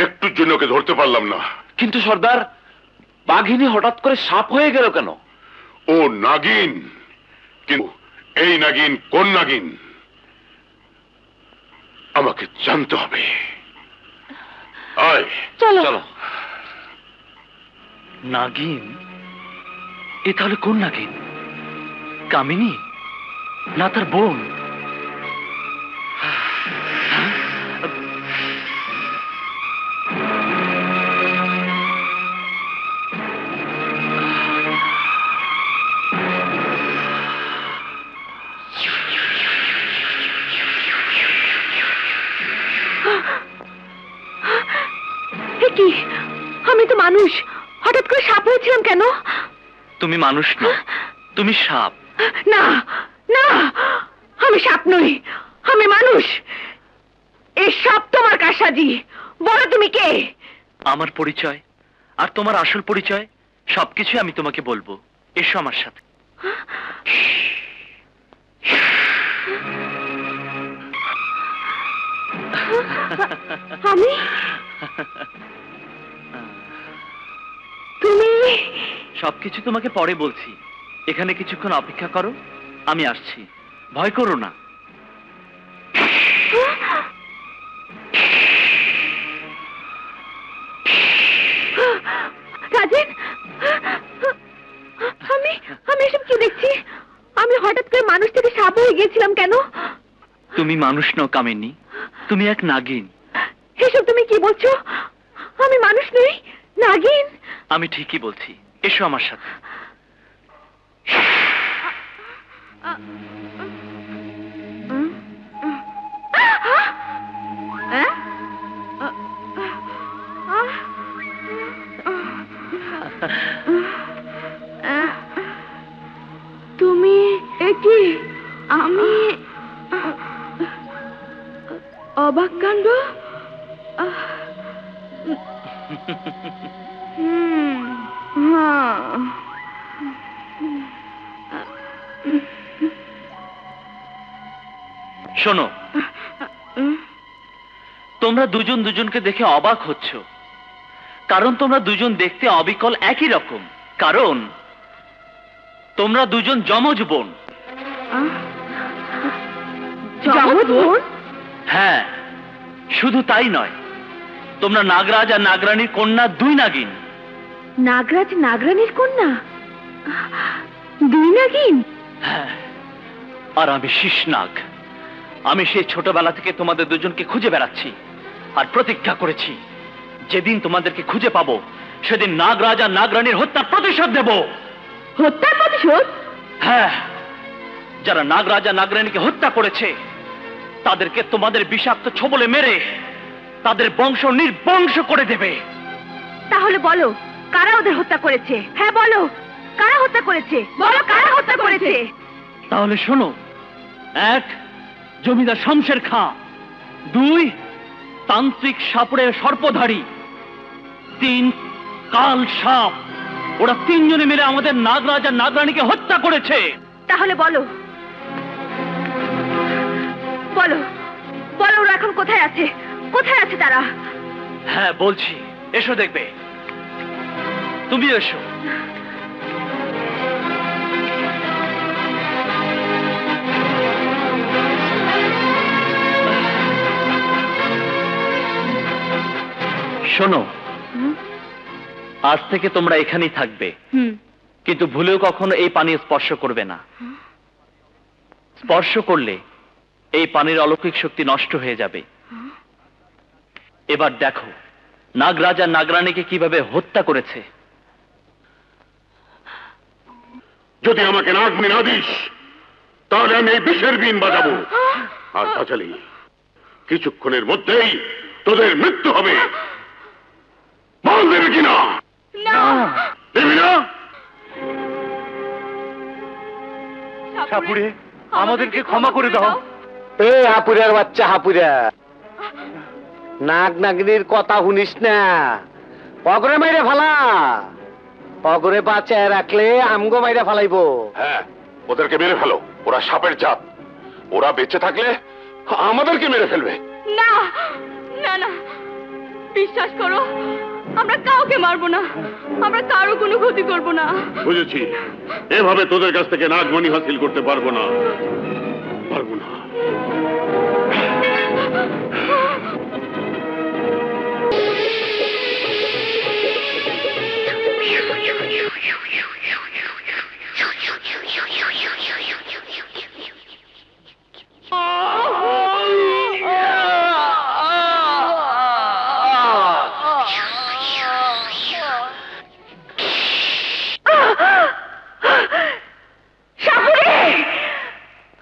Speaker 4: একটুর জন্য ওকে ধরতে পারলাম না।
Speaker 5: কিন্তু সর্দার, বাঘিনী হঠাৎ করে সাপ হয়ে গেল কেন?
Speaker 4: ও নাগিন, কিন্তু এই নাগিন কোন নাগিন আমাকে জানতে হবে। আয়
Speaker 1: চলো
Speaker 10: চলো। নাগিন? এ তাহলে কোন নাগিন? কামিনী না তার বোন?
Speaker 7: কি, আমি তো মানুষ, হঠাৎ করে সাপ হয়েছিলাম কেন?
Speaker 10: তুমি মানুষ না, তুমি সাপ।
Speaker 7: না না, আমি সাপ নই, আমি মানুষ। এই সাপ তোমার কারসাজি। বলো তুমি কে?
Speaker 10: আমার পরিচয় আর তোমার আসল পরিচয় সবকিছু আমি তোমাকে বলবো। এসো আমার সাথে।
Speaker 7: আমি? তুমি?
Speaker 10: সবকিছু তোমাকে পরে বলছি, এখানে কিছুক্ষণ অপেক্ষা করো, আমি আসছি। ভয় করো না।
Speaker 7: রাজেন, মানুষ থেকে সাপ হয়ে গেছিলাম কেন?
Speaker 10: তুমি মানুষ নও কামিনী, তুমি এক নাগিন।
Speaker 7: এসব তুমি কি বলছো? আমি মানুষ নই, নাগিন।
Speaker 10: আমি ঠিকই বলছি, এসো আমার সাথে।
Speaker 7: তুমি কি? আমি অবাক কাণ্ড।
Speaker 10: শোনো, তোমরা দুজন দুজনকে দেখে অবাক হচ্ছ, কারণ তোমরা দুজন দেখতে অবিকল একই রকম। কারণ তোমরা দুজন যমজ বোন।
Speaker 7: যমজ বোন?
Speaker 10: হ্যাঁ, শুধু তাই নয়, তোমরা নাগরাজ আর নাগরানীর কন্যা, দুই নাগিন।
Speaker 7: নাগরাজ নাগরানীর কন্যা? দুই নাগিন?
Speaker 10: হ্যাঁ, আর আমি শীষনাগ। আমি সেই ছোটবেলা থেকে তোমাদের দুজনকে খুঁজে বেড়াচ্ছি আর প্রতিজ্ঞা করেছি, যেদিন তোমাদেরকে খুঁজে পাবো সেদিন নাগরাজ আর নাগরানীর হত্যার প্রতিশোধ দেব।
Speaker 7: হত্যার প্রতিশোধ?
Speaker 10: হ্যাঁ, যারা নাগরাজ আর নাগরানীকে হত্যা করেছে তাদেরকে তোমাদের বিষাক্ত ছোবলে মেরে তাদের বংশ নির্বংশ করে দেবে।
Speaker 7: তাহলে বলো, কারা ওদের হত্যা করেছে? হ্যাঁ বলো, কারা হত্যা করেছে? বলো, কারা হত্যা করেছে?
Speaker 10: তাহলে শোনো, 1 জমিদার শমশের খাঁ, 2 তান্ত্রিক সাপুড়ের সর্পধারী, 3 কাল সাপ। ওরা 3 জনে মিলে আমাদের নাগরাজ আর নাগরানীকে হত্যা করেছে।
Speaker 7: তাহলে বলো, বলো, বলো ওরা এখন কোথায় আছে? কোথায় আছে তারা?
Speaker 10: হ্যাঁ বলছি, এসো দেখবে। তুমি এসো। শোনো, আজ থেকে তোমরা এখানেই থাকবে, কিন্তু ভুলেও কখনো এই পানি স্পর্শ করবে না। স্পর্শ করলে এই পানির অলৌকিক শক্তি নষ্ট হয়ে যাবে। এবার দেখো নাগরাজ আর নাগরানীকে কিভাবে হত্যা করেছে।
Speaker 4: যদি আমাকে নাগমণি না দিস তাহলে আমি এই বিষের বিন বাজাবো। আর বাজালি কিছুক্ষণের মধ্যেই তোদের মৃত্যু হবে। বল দেবে কিনা? দেবি না?
Speaker 3: সাপুড়ে, আমাদেরকে ক্ষমা করে দাও।
Speaker 6: এ হাপুরের বাচ্চা, হাপুরা, নাগ নাগিনীর কথা শুনিস না। অগরে মাইরে ফালা, অগরে বাঁচায় রাখলে আমগো মাইরে ফালাইব।
Speaker 4: হ্যাঁ, ওদেরকে মেরে ফেলো, ওরা সাপের জাত। ওরা বেঁচে থাকলে আমাদেরকে মেরে ফেলবে।
Speaker 1: না না না, বিশ্বাস করো, আমরা কাউকে মারবো না, আমরা কারো কোনো ক্ষতি করবো না।
Speaker 4: বুঝেছি, এভাবে তোদের কাছ থেকে নাগমণি হাসিল করতে পারবো না, পারবো না।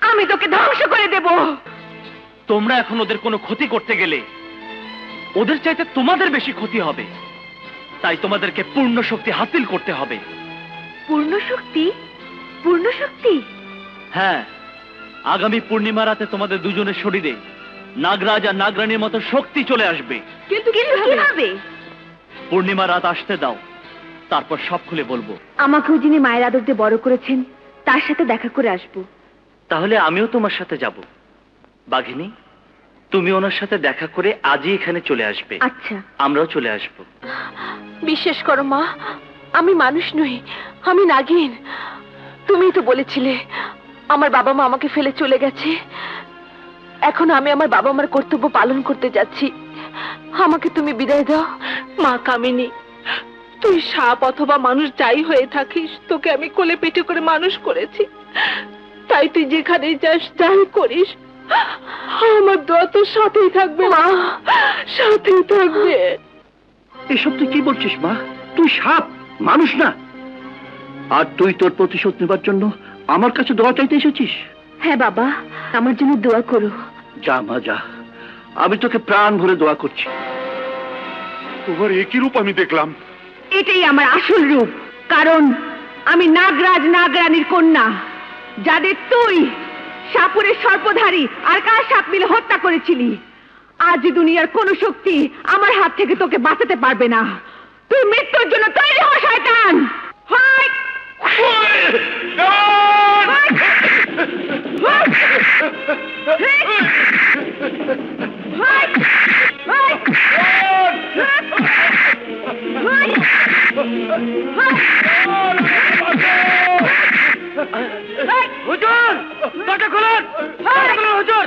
Speaker 7: আমি তোকে ধ্বংস করে দেব।
Speaker 10: তোমরা এখন ওদের কোনো ক্ষতি করতে গেলে ওদের চাইতে তোমাদের বেশি ক্ষতি হবে। তাই তোমাদেরকে পূর্ণ শক্তি হাসিল করতে হবে।
Speaker 7: পূর্ণ শক্তি? পূর্ণ শক্তি?
Speaker 10: হ্যাঁ, আগামী পূর্ণিমা রাতে তোমাদের দুজনের শরীরে নাগরাজ আর নাগরানীর মতো শক্তি চলে আসবে।
Speaker 7: কিন্তু কিভাবে?
Speaker 10: পূর্ণিমা রাত আসতে দাও, তারপর সব খুলে বলবো।
Speaker 7: আমাকেও যিনি মায়ের আদর দিয়ে বড় করেছেন তার সাথে দেখা করে আসবো।
Speaker 10: তাহলে আমিও তোমার সাথে যাব। বাঘিনী, তুমি ওনার সাথে দেখা করে আজই এখানে চলে আসবে।
Speaker 7: আচ্ছা,
Speaker 10: আমরাও চলে আসব।
Speaker 1: বিশ্বাস করো মা, আমি মানুষ নই, আমি নাগিন। তুমি তো বলেছিলে আমার বাবা মা আমাকে ফেলে চলে গেছে। এখন আমি আমার বাবা মার কর্তব্য পালন করতে যাচ্ছি। আমাকে তুমি বিদায় দাও। মা কামিনী, তুই সাপ অথবা মানুষ যাই হয়ে থাকিস, তোকে আমি কোলে পিঠে করে মানুষ করেছি। তাই তুই যেখানেই যাস, যাই করিস, আমার দোয়া তোর সাথেই থাকবে মা, সাথেই থাকবে।
Speaker 3: এসব তুই কি বলছিস মা? তুই সাপ, মানুষ না। আর তুই তোর প্রতিশোধ নেবার জন্য আমার কাছে দোয়া চাইতে এসেছিস?
Speaker 7: হ্যাঁ বাবা, আমার জন্য দোয়া করো।
Speaker 3: যা মা যা, আমি তোকে প্রাণ ভরে দোয়া করছি।
Speaker 4: তোমার একই রূপ আমি দেখলাম।
Speaker 2: এটাই আমার আসল রূপ, কারণ আমি নাগরাজ নাগরানীর কন্যা, যাদের তুই সাপুরের সর্পধারী আর কার সাপ মিলে হত্যা করেছিলি। আজ দুনিয়ার কোন শক্তি আমার হাত থেকে তোকে বাঁচাতে পারবে না। তুই মৃত্যুর জন্য তৈরি হ শয়তান। হয়
Speaker 10: হুজুর, দরজা খুলুন, দরজা খুলুন হুজুর।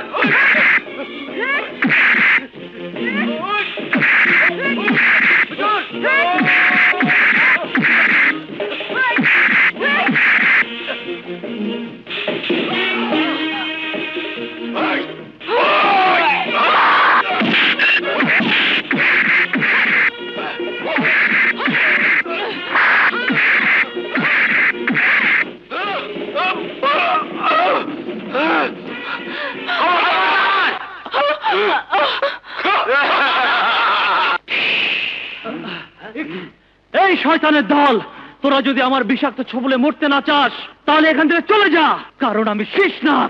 Speaker 10: এই শয়তানের দল, তোরা যদি আমার বিষাক্ত ছোবলে মরতে না চাস, তাহলে এখান থেকে চলে যা, কারণ আমি শেষনাগ।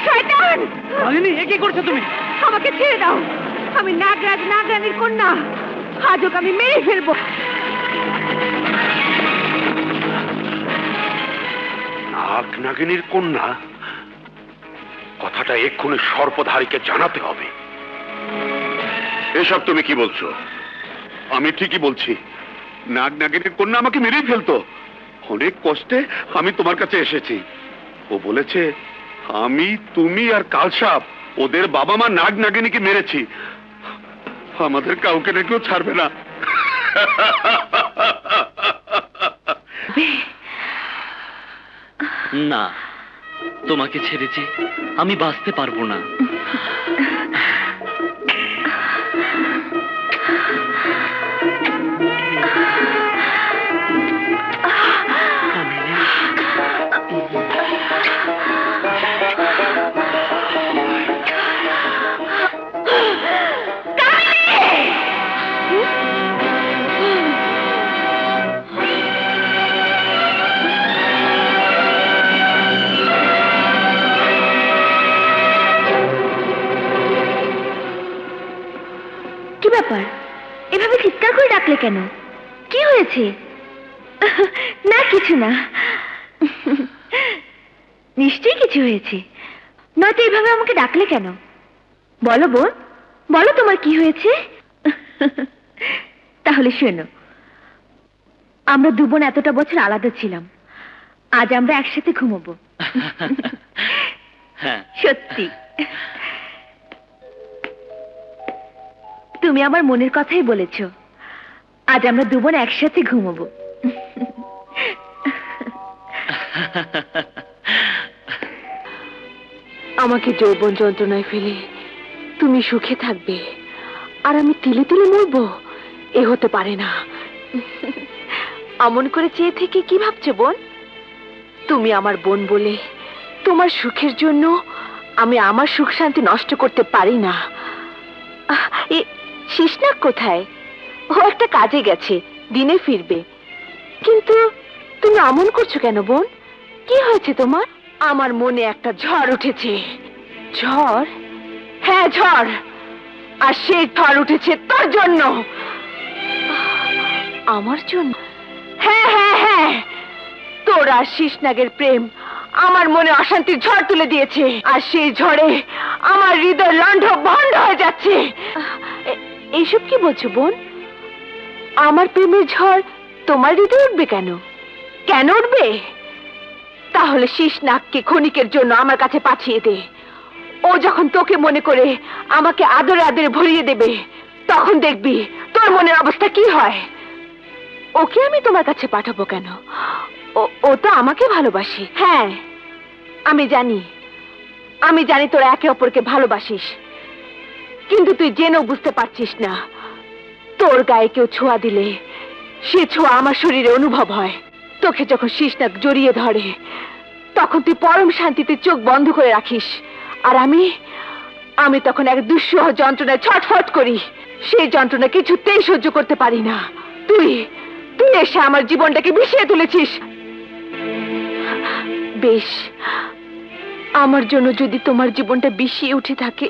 Speaker 2: শয়তান!
Speaker 10: মালিনী, এ কি করছো তুমি?
Speaker 2: আমাকে ছেড়ে দাও, আমি নাগরাজ নাগরানীর কন্যা, আজ ওকে আমি মেরে ফেলবো।
Speaker 5: নাগ নাগিনীর কন্যা, কথাটা এক্ষুনি সর্পধারীকে জানাতে হবে।
Speaker 4: এসব তুমি কি বলছো? আমি ঠিকই বলছি, নাগ নাগিনীর কন্যা আমাকে মেরেই ফেলতো। অনেক কষ্টে আমি তোমার কাছে এসেছি। ও বলেছে আমি, তুমি আর কালসাপ ওদের বাবা মা নাগ নাগিনীকে মেরেছি। আমাদের কাউকে নাকিও ছাড়বে না।
Speaker 10: না, তোমাকে ছেড়ে যে আমি বাঁচতে পারবো না।
Speaker 7: কি ব্যাপার, এভাবে চিৎকার করে ডাকলে কেন? কি হয়েছে? না কিছু না, নিশ্চয়ই কিছু হয়েছে, নয়তো এভাবে আমাকে ডাকলে কেন? বলো বোন, বলো তোমার কি হয়েছে। তাহলে শোনো, আমরা দু বোন এতটা বছর আলাদা ছিলাম, আজ আমরা একসাথে ঘুমাবো। সত্যি, তুমি আমার মনের কথাই বলেছ, আজ আমরা দু বোন একসাথে ঘুমাবো।
Speaker 1: আমাকে যৌবন যন্ত্রণায় ফেলে তুমি সুখে থাকবে আর আমি তিলে তিলে মরবো, এ হতে পারে না। অমন করে চেয়ে থেকে কি ভাবছো বোন? তুমি আমার বোন বলে তোমার সুখের জন্য আমি আমার সুখ শান্তি নষ্ট করতে পারি না। শিশনাগ কোথায়? ও একটা কাজে গেছে, দিনে ফিরবে। কিন্তু তুমি এমন করছো কেন বোন? কি হয়েছে তোমার? আমার মনে একটা ঝড় উঠেছে। ঝড়? হ্যাঁ ঝড়, আর সেই ঝড় উঠেছে তোর জন্য। আমার জন্য? হ্যাঁ হ্যাঁ হ্যাঁ, তোর আর শিশনাগের প্রেম আমার মনে অশান্তির ঝড় তুলে দিয়েছে, আর সেই ঝড়ে আমার হৃদয় লণ্ড ভণ্ড হয়ে যাচ্ছে। এইসব কি বলছো বোন? আমার প্রেমের ঝড় তোমার হৃদয়ে উঠবে কেন? কেন উঠবে? তাহলে শিশনাগকে ক্ষণিকের জন্য আমার কাছে পাঠিয়ে দে। ও যখন তোকে মনে করে আমাকে আদরে আদরে ভরিয়ে দেবে, তখন দেখবি তোর মনের অবস্থা কি হয়। ওকে আমি তোমার কাছে পাঠাবো কেন?
Speaker 7: ও তো আমাকে ভালোবাসে। হ্যাঁ, আমি জানি তোরা একে অপরকে ভালোবাসিস, কিন্তু তুই জেনেও বুঝতে পারছিস না তোর গায়ে কেউ ছোঁয়া দিলে সে ছোঁয়া আমার শরীরে অনুভব হয়। তোকে যখন শিশনাগ জড়িয়ে ধরে তখন তুই পরম শান্তিতে চোখ বন্ধ করে রাখিস, আর আমি তখন এক দুঃসহ যন্ত্রণায় ছটফট করি। সেই যন্ত্রণা কিছুতেই সহ্য করতে পারি না। তুই এসে আমার জীবনটাকে বিষিয়ে তুলেছিস। বেশ, আমার জন্য যদি তোমার জীবনটা বিষিয়ে উঠে থাকে,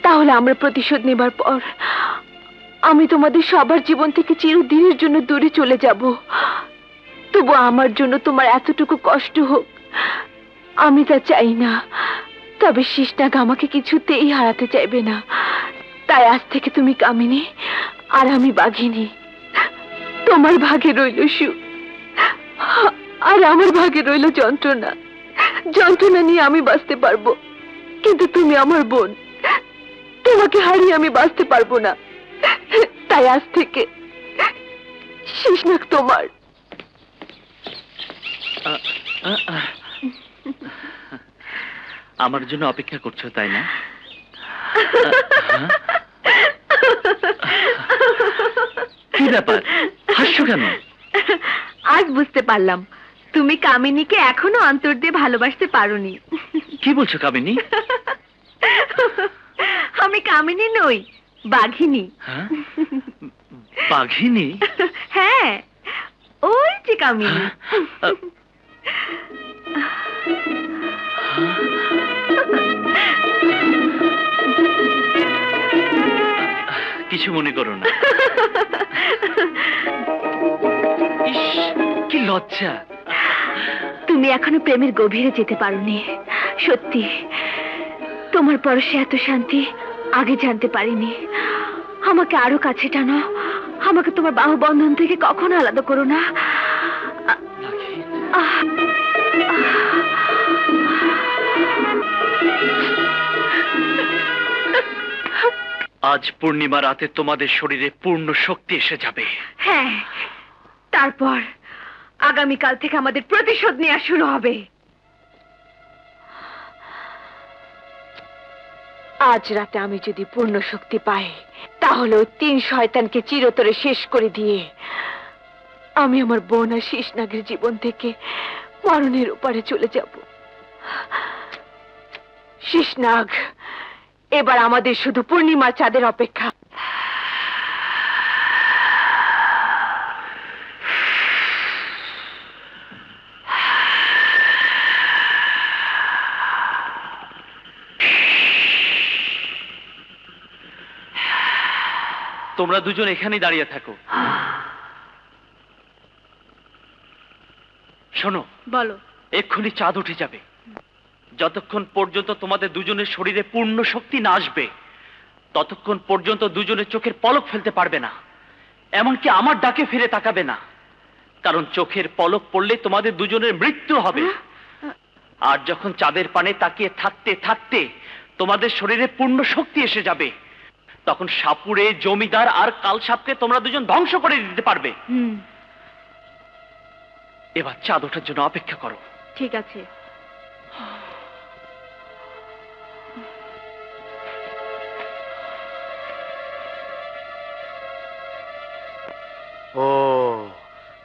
Speaker 7: তাহলে আমরা প্রতিশোধ নেবার পর আমি তোমাদের সবার জীবন থেকে চিরদিনের জন্য দূরে চলে যাব। তবু আমার জন্য তোমার এতটুকু কষ্ট হোক আমি তা চাই না। তবে শিশনাগ আমাকে কিছুতেই হারাতে চাইবে না। তাই আজ থেকে তুমি কামিনী আর আমি বাঘিনী। তোমার ভাগে রইল সুখ আর আমার ভাগে রইল যন্ত্রণা। যন্ত্রণা নিয়ে আমি বাঁচতে পারবো, কিন্তু তুমি আমার বোন, তোমাকে হারিয়ে আমি বাঁচতে পারবো না। তাই আজ থেকে শিশনাগ তোমার।
Speaker 10: আমার জন্য অপেক্ষা করছো তাই না? কি ব্যাপার, হাসছো কেন?
Speaker 7: আজ বুঝতে পারলাম তুমি কামিনীকে এখনো অন্তর দিয়ে ভালোবাসতে পারোনি।
Speaker 10: কি বলছো কামিনী?
Speaker 7: আমি কামিনী নই, বাঘিনী।
Speaker 10: বাঘিনী?
Speaker 7: হ্যাঁ, ওই যে কামিনী।
Speaker 10: কিছু মনে করো না। ইস, কি লজ্জা।
Speaker 7: তুমি এখনো প্রেমের গভীরে যেতে পারোনি। সত্যি, তোমার পরশে এত শান্তি আগে জানতে পারিনি। আমাকে আরো কাছে টানো, আমাকে তোমার বাহু বন্ধন থেকে কখনো আলাদা করো না।
Speaker 10: আজ পূর্ণিমা রাতে তোমাদের শরীরে পূর্ণ শক্তি এসে যাবে।
Speaker 7: হ্যাঁ, তারপর আগামীকাল থেকে আমাদের প্রতিশোধ নেওয়া শুরু হবে। আজ রাতে আমি যদি পূর্ণ শক্তি পাই, তাহলে ওই 3 শয়তানকে চিরতরে শেষ করে দিয়ে আমি আমার বোন আর শিশনাগের জীবন থেকে মরণের ওপারে চলে যাব। শিশনাগ, এবার আমাদের শুধু পূর্ণিমার চাঁদের অপেক্ষা।
Speaker 10: তোমরা দুজন এখানেই দাঁড়িয়ে থাকো। শোনো,
Speaker 7: বলো।
Speaker 10: এক্ষুনি চাঁদ উঠে যাবে। যতক্ষণ পর্যন্ত তোমাদের দুজনের শরীরে পূর্ণ শক্তি না আসবে, ততক্ষণ পর্যন্ত দুজনের চোখের পলক ফেলতে পারবে না, এমনকি আমার ডাকে ফিরে তাকাবে না। কারণ চোখের পলক পড়লে তোমাদের দুজনের মৃত্যু হবে। আর যখন চাঁদের পানে তাকিয়ে থাকতে থাকতে তোমাদের শরীরে পূর্ণ শক্তি এসে যাবে, তখন সাপুরে, জমিদার আর কালসাপকে তোমরা দুজন ধ্বংস করে দিতে পারবে। এবার চাঁদ ওঠার জন্য অপেক্ষা করো।
Speaker 7: ঠিক আছে।
Speaker 6: ও,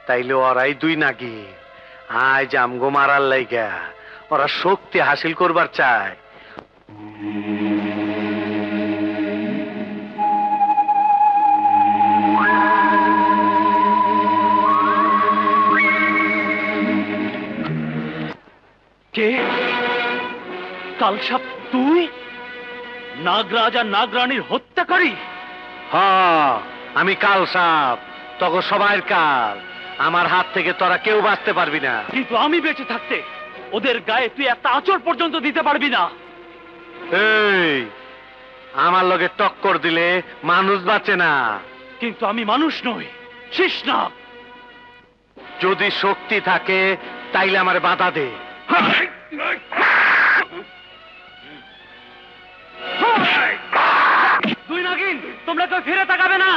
Speaker 6: তাইলে ওরাই 2 নাকি? আজ আমগো মারার লাইগা ওরা শক্তি হাসিল করবার চায়।
Speaker 10: কে? কালসাপ তুই? নাগরাজ আর নাগরানীর হত্যাকারী?
Speaker 6: হ্যাঁ, আমি কালসাপ, তখন সবাই কাল। আমার হাত থেকে তোরা কেউ বাঁচতে পারবি না।
Speaker 10: কিন্তু আমি বেঁচে থাকতে ওদের গায়ে তুই একটা আঁচড় পর্যন্ত দিতে পারবি না।
Speaker 6: এই, আমার লগে টক্কর দিলে মানুষ বাঁচে না।
Speaker 10: কিন্তু আমি মানুষ নই, শিশনাগ।
Speaker 6: যদি শক্তি থাকে তাইলে আমার বাধা দে।
Speaker 10: দুই নাগিন, তোমরা কেউ ফিরে তাকাবে না।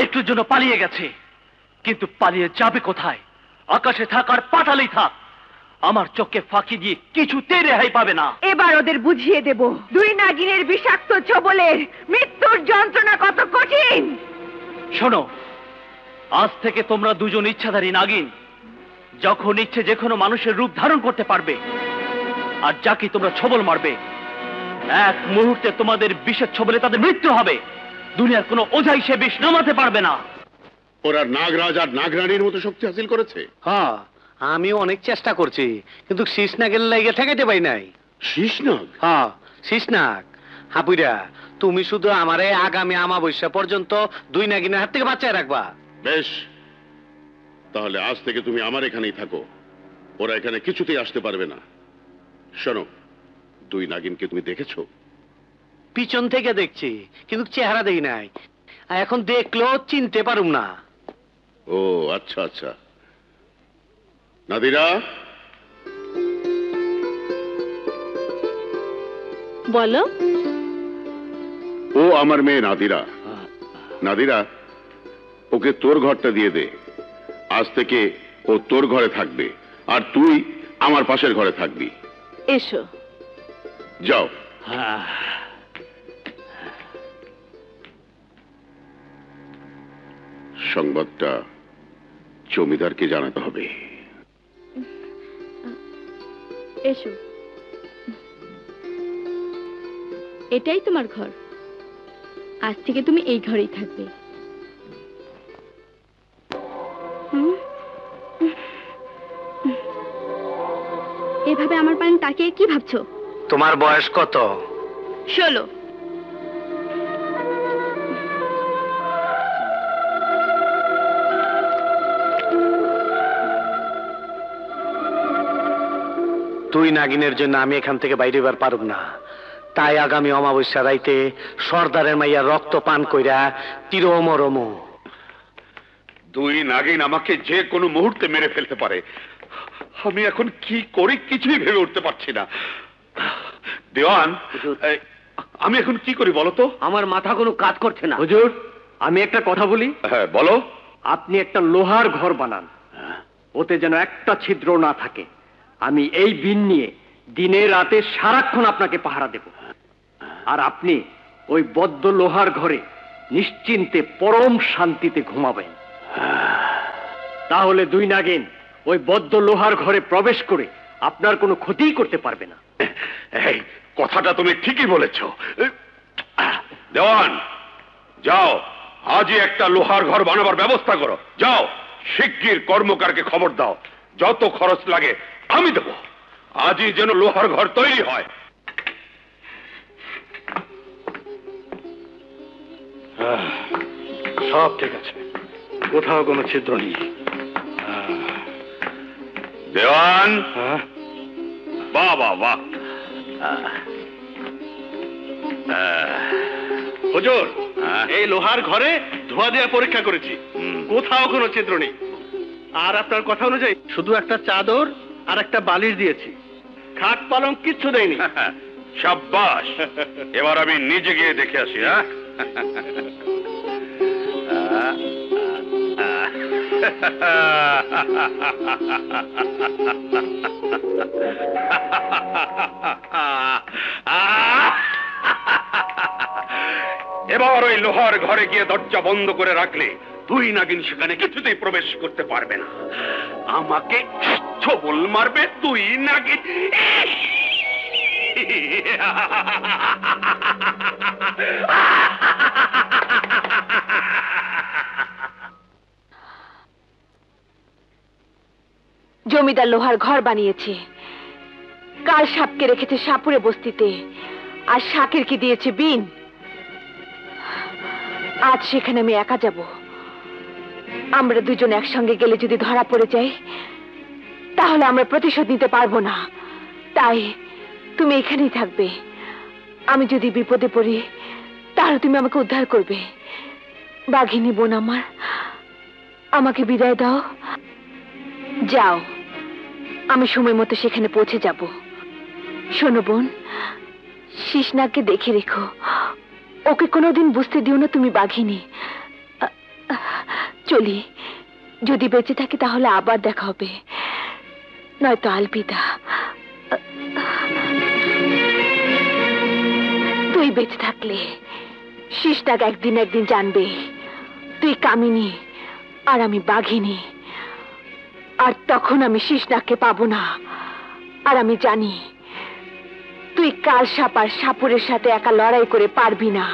Speaker 10: একটুর জন্য পালিয়ে গেছে, কিন্তু পালিয়ে যাবে কোথায়? আকাশে থাক আর পাতালেই থাক, আমার চোখে ফাঁকি দিয়ে কিছুতেই রেহাই পাবে না।
Speaker 7: এবার ওদের বুঝিয়ে দেব দুই নাগিনের বিষাক্ত ছোবলের মৃত্যুর যন্ত্রণা কত কঠিন।
Speaker 10: শোনো, আজ থেকে তোমরা দুজন ইচ্ছাধারী নাগিন, যখন ইচ্ছে যে কোনো মানুষের রূপ ধারণ করতে পারবে, আর যাকে তোমরা ছবল মারবে এক মুহূর্তে তোমাদের বিষের ছবলে তাদের মৃত্যু হবে। দুনিয়ার কোনো ওঝাই সে বিষ নামাতে পারবে না।
Speaker 4: ওরা নাগরাজ আর নাগরানীর মতো শক্তি হাসিল করেছে।
Speaker 6: হ্যাঁ, আমি অনেক চেষ্টা করছি, কিন্তু শীষ নাগের লাইগে ঠেকাইতে পারি নাই।
Speaker 4: শীষ নাগ?
Speaker 6: হ্যাঁ, শীষ নাগ। হাপুইরা, তুমি শুধু আমারে আগামী আমাবস্যা পর্যন্ত দুই নাগিনের হাত থেকে বাঁচায় রাখবা।
Speaker 4: বেশ, তাহলে আজ থেকে তুমি আমার এখানেই থাকো, ওরা এখানে কিছুতেই আসতে পারবে না। শোনো, দুই নাগিনকে তুমি দেখেছো?
Speaker 6: পিছন থেকে দেখছি, কিন্তু চেহারা দেখি নাই। আর এখন দেখলেও চিনতে পারুম না।
Speaker 4: ও আচ্ছা আচ্ছা। নাদিরা,
Speaker 1: বলো।
Speaker 4: ও আমার মেয়ে নাদিরা। নাদিরা, ওকে তোর ঘরটা দিয়ে দে। আজ থেকে ও তোর ঘরে থাকবে, আর তুই আমার পাশের ঘরে থাকবি।
Speaker 1: এসো।
Speaker 4: যাও। সংবাদটা জমিদারকে জানাতে হবে।
Speaker 11: এসো, এটাই তোমার ঘর। আজ থেকে তুমি এই ঘরেই থাকবে। এভাবে আমার পানে তাকিয়ে কি ভাবছো?
Speaker 6: তোমার বয়স কত?
Speaker 11: 16।
Speaker 6: দুই নাগিনের জন্য আমি এখান থেকে বাইরে বার পারব না। তাই আগামী অমাবস্যা রাইতে সর্দারের মাইয়া রক্ত পান কইরা চিরমরম।
Speaker 5: দুই নাগিন আমাকে যে কোনো মুহূর্তে মেরে ফেলতে পারে। আমি এখন কি করি কিছুই ভেবে উঠতে পারছি না। দেওয়ান, আমি এখন কি করি বলো তো?
Speaker 9: আমার মাথা কোনো কাজ করছে না।
Speaker 8: হুজুর, আমি একটা কথা বলি।
Speaker 5: হ্যাঁ বলো।
Speaker 8: আপনি একটা লোহার ঘর বানান, ওতে যেন একটা ছিদ্র না থাকে। আমি এই বিন নিয়ে দিনে রাতে সারাক্ষণ আপনাকে পাহারা দেব, আর আপনি ওই বদ্ধ লোহার ঘরে নিশ্চিন্তে পরম শান্তিতে ঘুমাবেন।
Speaker 6: তাহলে দুই নাগিন ওই বদ্ধ লোহার ঘরে প্রবেশ করে আপনার কোনো ক্ষতিই করতে পারবে না।
Speaker 5: এই কথাটা তুমি ঠিকই বলেছ। দেওয়ান, যাও আজই একটা লোহার ঘর বানাবার ব্যবস্থা করো। যাও শিগগির কর্মকারকে খবর দাও, যত খরচ লাগে আমি দেব। আজই যেন লোহার ঘর তৈরি হয়।
Speaker 8: সব ঠিক আছে, কোথাও কোনো ছিদ্র নেই।
Speaker 5: দেওয়ান, বাহ বাহ বাহ।
Speaker 8: হুজুর, এই লোহার ঘরে ধোয়া দেওয়া পরীক্ষা করেছি, কোথাও কোনো ছিদ্র নেই। আর আপনার কথা অনুযায়ী শুধু একটা চাদর আর একটা বালিশ দিয়েছি, খাট পালং কিচ্ছু দেয়নি।
Speaker 5: সাব্বাস, এবার আমি নিজে গিয়ে দেখে আসি। হ্যাঁ এবার ওই লোহার ঘরে গিয়ে দরজা বন্ধ করে রাখলে দুই নাগিন সেখানে কিছুতেই প্রবেশ করতে পারবে না। আমাকে ছবল মারবে দুই নাগিন।
Speaker 7: জমিদার লোহার ঘর বানিয়েছে, কাল সাপকে রেখেছে সাপুরে বস্তিতে, আর শাকের কি দিয়েছে বিন। আজ সেখানে আমি একা যাব। আমরা দুজন একসঙ্গে গেলে যদি ধরা পড়ে যাই তাহলে আমরা প্রতিশোধ নিতে পারবো না। তাই তুমি এখানেই থাকবে। আমি যদি বিপদে পড়ি তাহলে তুমি আমাকে উদ্ধার করবে। বাঘিনী বোন আমার, আমাকে বিদায় দাও। যাও, আমি সময় মতো সেখানে পৌঁছে যাব। শোনো বোন, শিশনাকে দেখে রেখো, ওকে কোনোদিন বুঝতে দিও না তুমি বাঘিনী। চলি, যদি বেঁচে থাকি তাহলে আবার দেখা হবে, নয়তো আলবিদা। তুই বেঁচে থাকলে শিশনাগ একদিন একদিন জানবে তুই কামিনী আর আমি বাঘিনী। আর তখন আমি শিশনাগকে পাবো না। আর আমি জানি তুই কাল সাপ আর সাপুরের সাথে একা লড়াই করে পারবি না।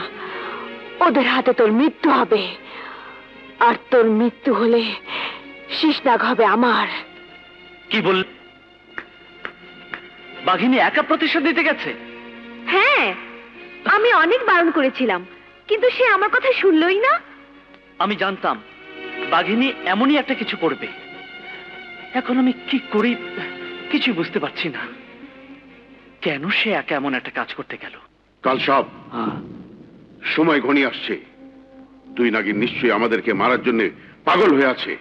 Speaker 7: ওদের হাতে তোর মৃত্যু হবে, আর তোর মৃত্যু হলে শিশনাগ হবে আমার।
Speaker 10: কি বল? বাঘিনী একা প্রতিশোধ দিতে গেছে?
Speaker 7: হ্যাঁ, আমি অনেক বারণ করেছিলাম, কিন্তু সে আমার কথা শুনলই না।
Speaker 10: আমি জানতাম বাঘিনী এমনই একটা কিছু করবে। এখন আমি কি করি কিছু বুঝতে পারছি না। কেন সে একা এমন একটা কাজ করতে গেল?
Speaker 4: কাল সব সময় ঘনিয়ে আসছে। দুই নাগিন নিশ্চয়ই আমাদেরকে মারার জন্য পাগল হয়ে আছে।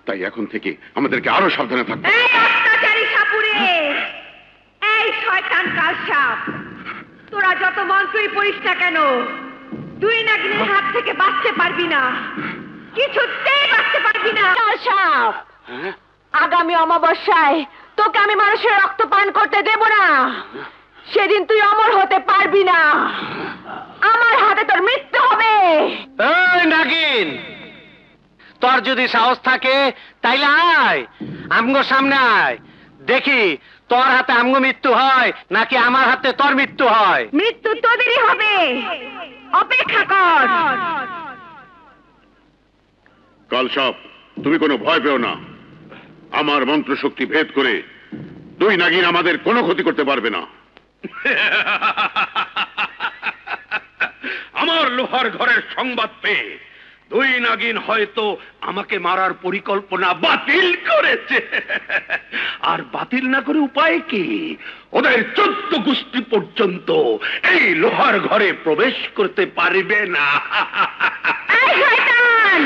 Speaker 4: তাই এখন থেকে আমাদেরকে আরো সাবধানে থাকতে হবে।
Speaker 7: এই অত্যাচারী সাপুরে, এই শয়তান কাল সাপ, তোরা যত মন্ত্রই পড়িস না কেন দুই নাগিনের হাত থেকে বাঁচতে পারবি না, কিছুতেই বাঁচতে পারবি না। কাল সাপ, আগামী অমাবস্যায় তোকে আমি মানুষের রক্ত পান করতে দেব না। সেদিন তুই অমর হতে পারবি না, আমার হাতে তোর মৃত্যু হবে।
Speaker 6: এই নাগিন, তোর যদি সাহস থাকে তাইলে আয়, আমগো সামনে আয়, দেখি তোর হাতে আমগো মৃত্যু হয় নাকি আমার হাতে তোর মৃত্যু হয়।
Speaker 7: মৃত্যু তোদেরই হবে, অপেক্ষা কর।
Speaker 4: কাল সব, তুমি কোনো ভয় পেও না। আমার মন্ত্র শক্তি ভেদ করে দুই নাগিন আমাদের কোনো ক্ষতি করতে পারবে না।
Speaker 5: আমার লোহার ঘরের সংবাদ পেয়ে দুই নাগিন হয়তো আমাকে মারার পরিকল্পনা বাতিল করেছে। আর বাতিল না করে উপায় কি? ওদের 14 গোষ্ঠী পর্যন্ত এই লোহার ঘরে প্রবেশ করতে পারবে না।
Speaker 7: এই শয়তান,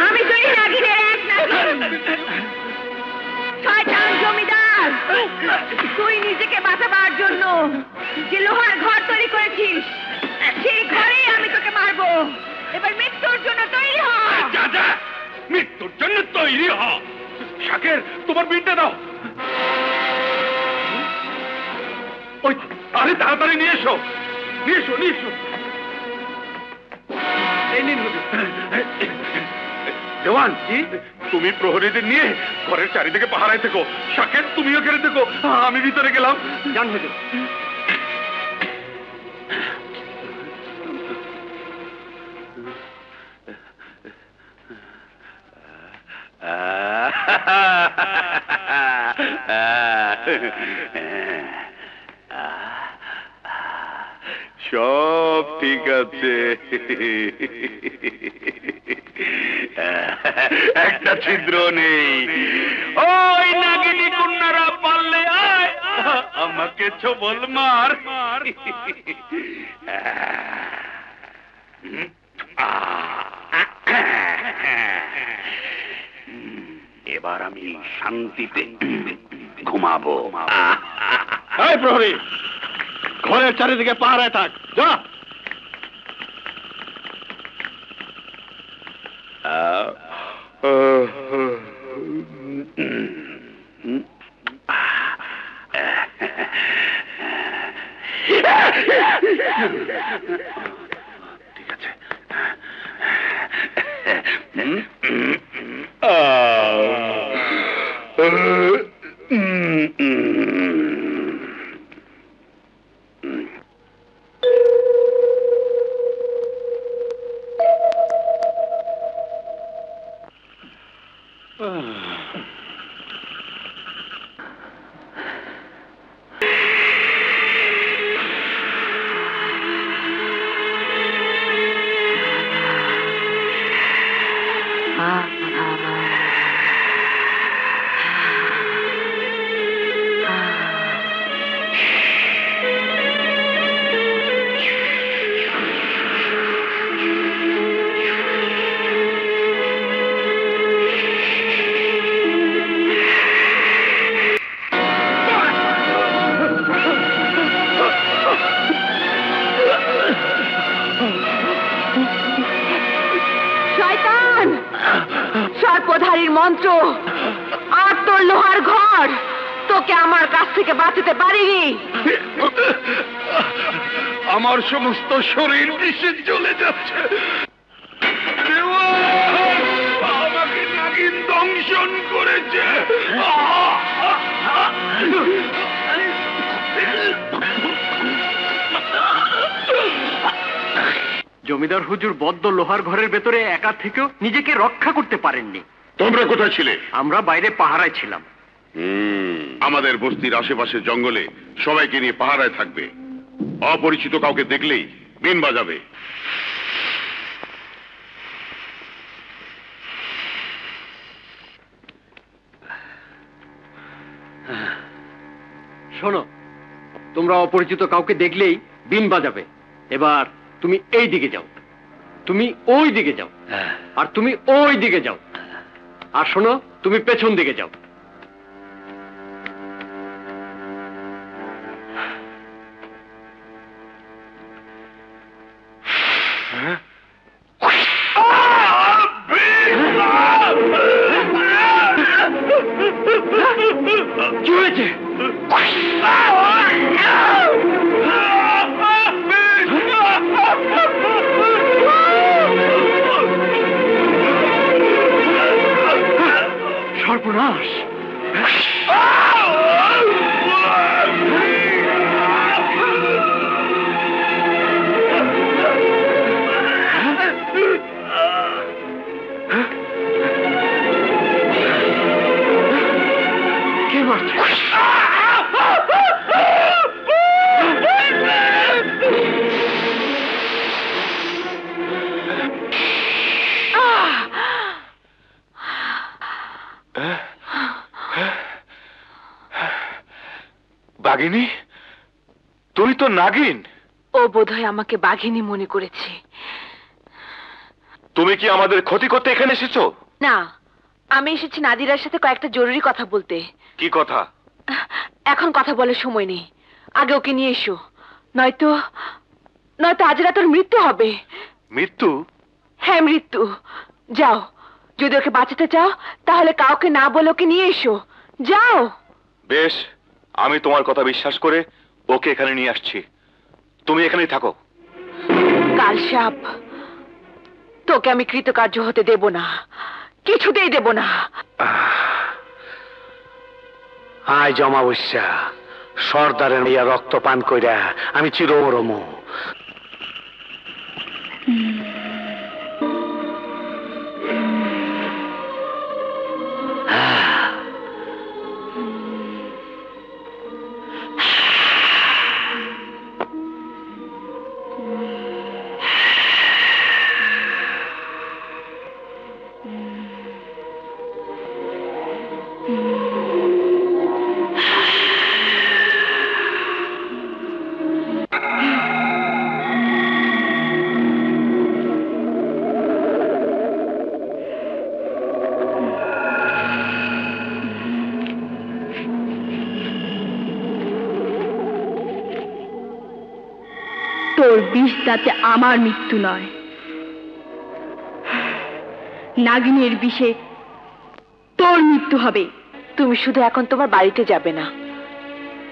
Speaker 7: আমি দুই নাগিনের এক নাগিন। শয়তান জমিদার, তুই নিজেকে বাঁচাবার জন্য যে লোহার ঘর তৈরি করেছিস সেই ঘরেই আমি তোকে মারবো। এবার মৃত্যুর জন্য তৈরি হ।
Speaker 5: যা যা, মৃত্যুর জন্য তৈরি হ। শাকের, তোমার বিনটা দাও। ওই, আরে তাড়াতাড়ি নিয়ে এসো, নিয়ে এসো, নিয়ে এসো। এই নিন হুজুর। দেওয়ান তুমি প্রহরীদের নিয়ে ঘরের চারিদিকে পাহারায় থেকো। সাকেত তুমিও ঘিরে থেকো, আমি ভিতরে গেলাম।
Speaker 8: জান হুজুর।
Speaker 5: সব ঠিক আছে, একটা ছিদ্র নেই। ওই নাগিনী কন্যারা পারলে আয়, আমাকে ছবল মার। এবার আমি শান্তিতে ঘুমাবো।
Speaker 8: এই প্রহরী, ঘরের চারিদিকে পাহারায় থাক, যা।
Speaker 5: ঠিক আছে।
Speaker 2: সর্পধারীর মন্ত্র আর তোর লোহার ঘর তোকে আমার কাছ থেকে বাঁচাতে পারিনি।
Speaker 5: আমার সমস্ত শরীর বিষে চলে যাচ্ছে। আমাকে নাগিন দংশন করেছে।
Speaker 8: জমিদার হুজুর বদ্ধ লোহার ঘরের ভেতরে একা থেকেও নিজেকে রক্ষা করতে পারেননি।
Speaker 4: তোমরা কোথায় ছিলে?
Speaker 8: আমরা বাইরে পাহারায় ছিলাম।
Speaker 4: আমাদের বস্তির আশেপাশে জঙ্গলে সবাইকে নিয়ে পাহারায় থাকবে। অপরিচিত কাউকে দেখলেই বিন বাজাবে।
Speaker 8: শোনো, তোমরা অপরিচিত কাউকে দেখলেই বিন বাজাবে। এবার তুমি এই দিকে যাও, তুমি ওই দিকে যাও, আর তুমি ওই দিকে যাও। আর শোনো, তুমি পেছন দিকে যাও। কি হয়েছে? সর্বনাশ! কে মারছে?
Speaker 5: বাঘিনী, তুই তো নাগিন।
Speaker 2: ও বোধহয় আমাকে বাঘিনী মনে করেছে।
Speaker 5: তুমি কি আমাদের ক্ষতি করতে এখানে এসেছো?
Speaker 2: না, আমি এসেছি নাদিরার সাথে কয়েকটা জরুরি কথা বলতে।
Speaker 5: কি কথা?
Speaker 2: এখন কথা বলার সময় নেই, আগে ওকে নিয়ে এসো, নয়তো নয়তো আজ রাত ওর মৃত্যু হবে।
Speaker 5: মৃত্যু?
Speaker 2: হ্যাঁ, মৃত্যু। যাও, যদি ওকে বাঁচাতে চাও তাহলে কাউকে না বলে ওকে নিয়ে এসো, যাও।
Speaker 5: বেশ, আমি তোমার কথা বিশ্বাস করে ওকে এখানে নিয়ে আসছি। তুমি এখানেই থাকো।
Speaker 2: কাল সাপ, তোকে আমি কৃতকার্য হতে দেব না। কিছুতেই দেব না।
Speaker 6: আজ অমাবস্যা, সর্দারের মেয়া রক্ত পান কইরা আমি চিরমরম।
Speaker 11: তোর বিষ যাতে আমার মৃত্যু নয়, নাগিনের বিষে তোর মৃত্যু হবে।
Speaker 2: তুমি শুধু এখন তোমার বাড়িতে যাবে না।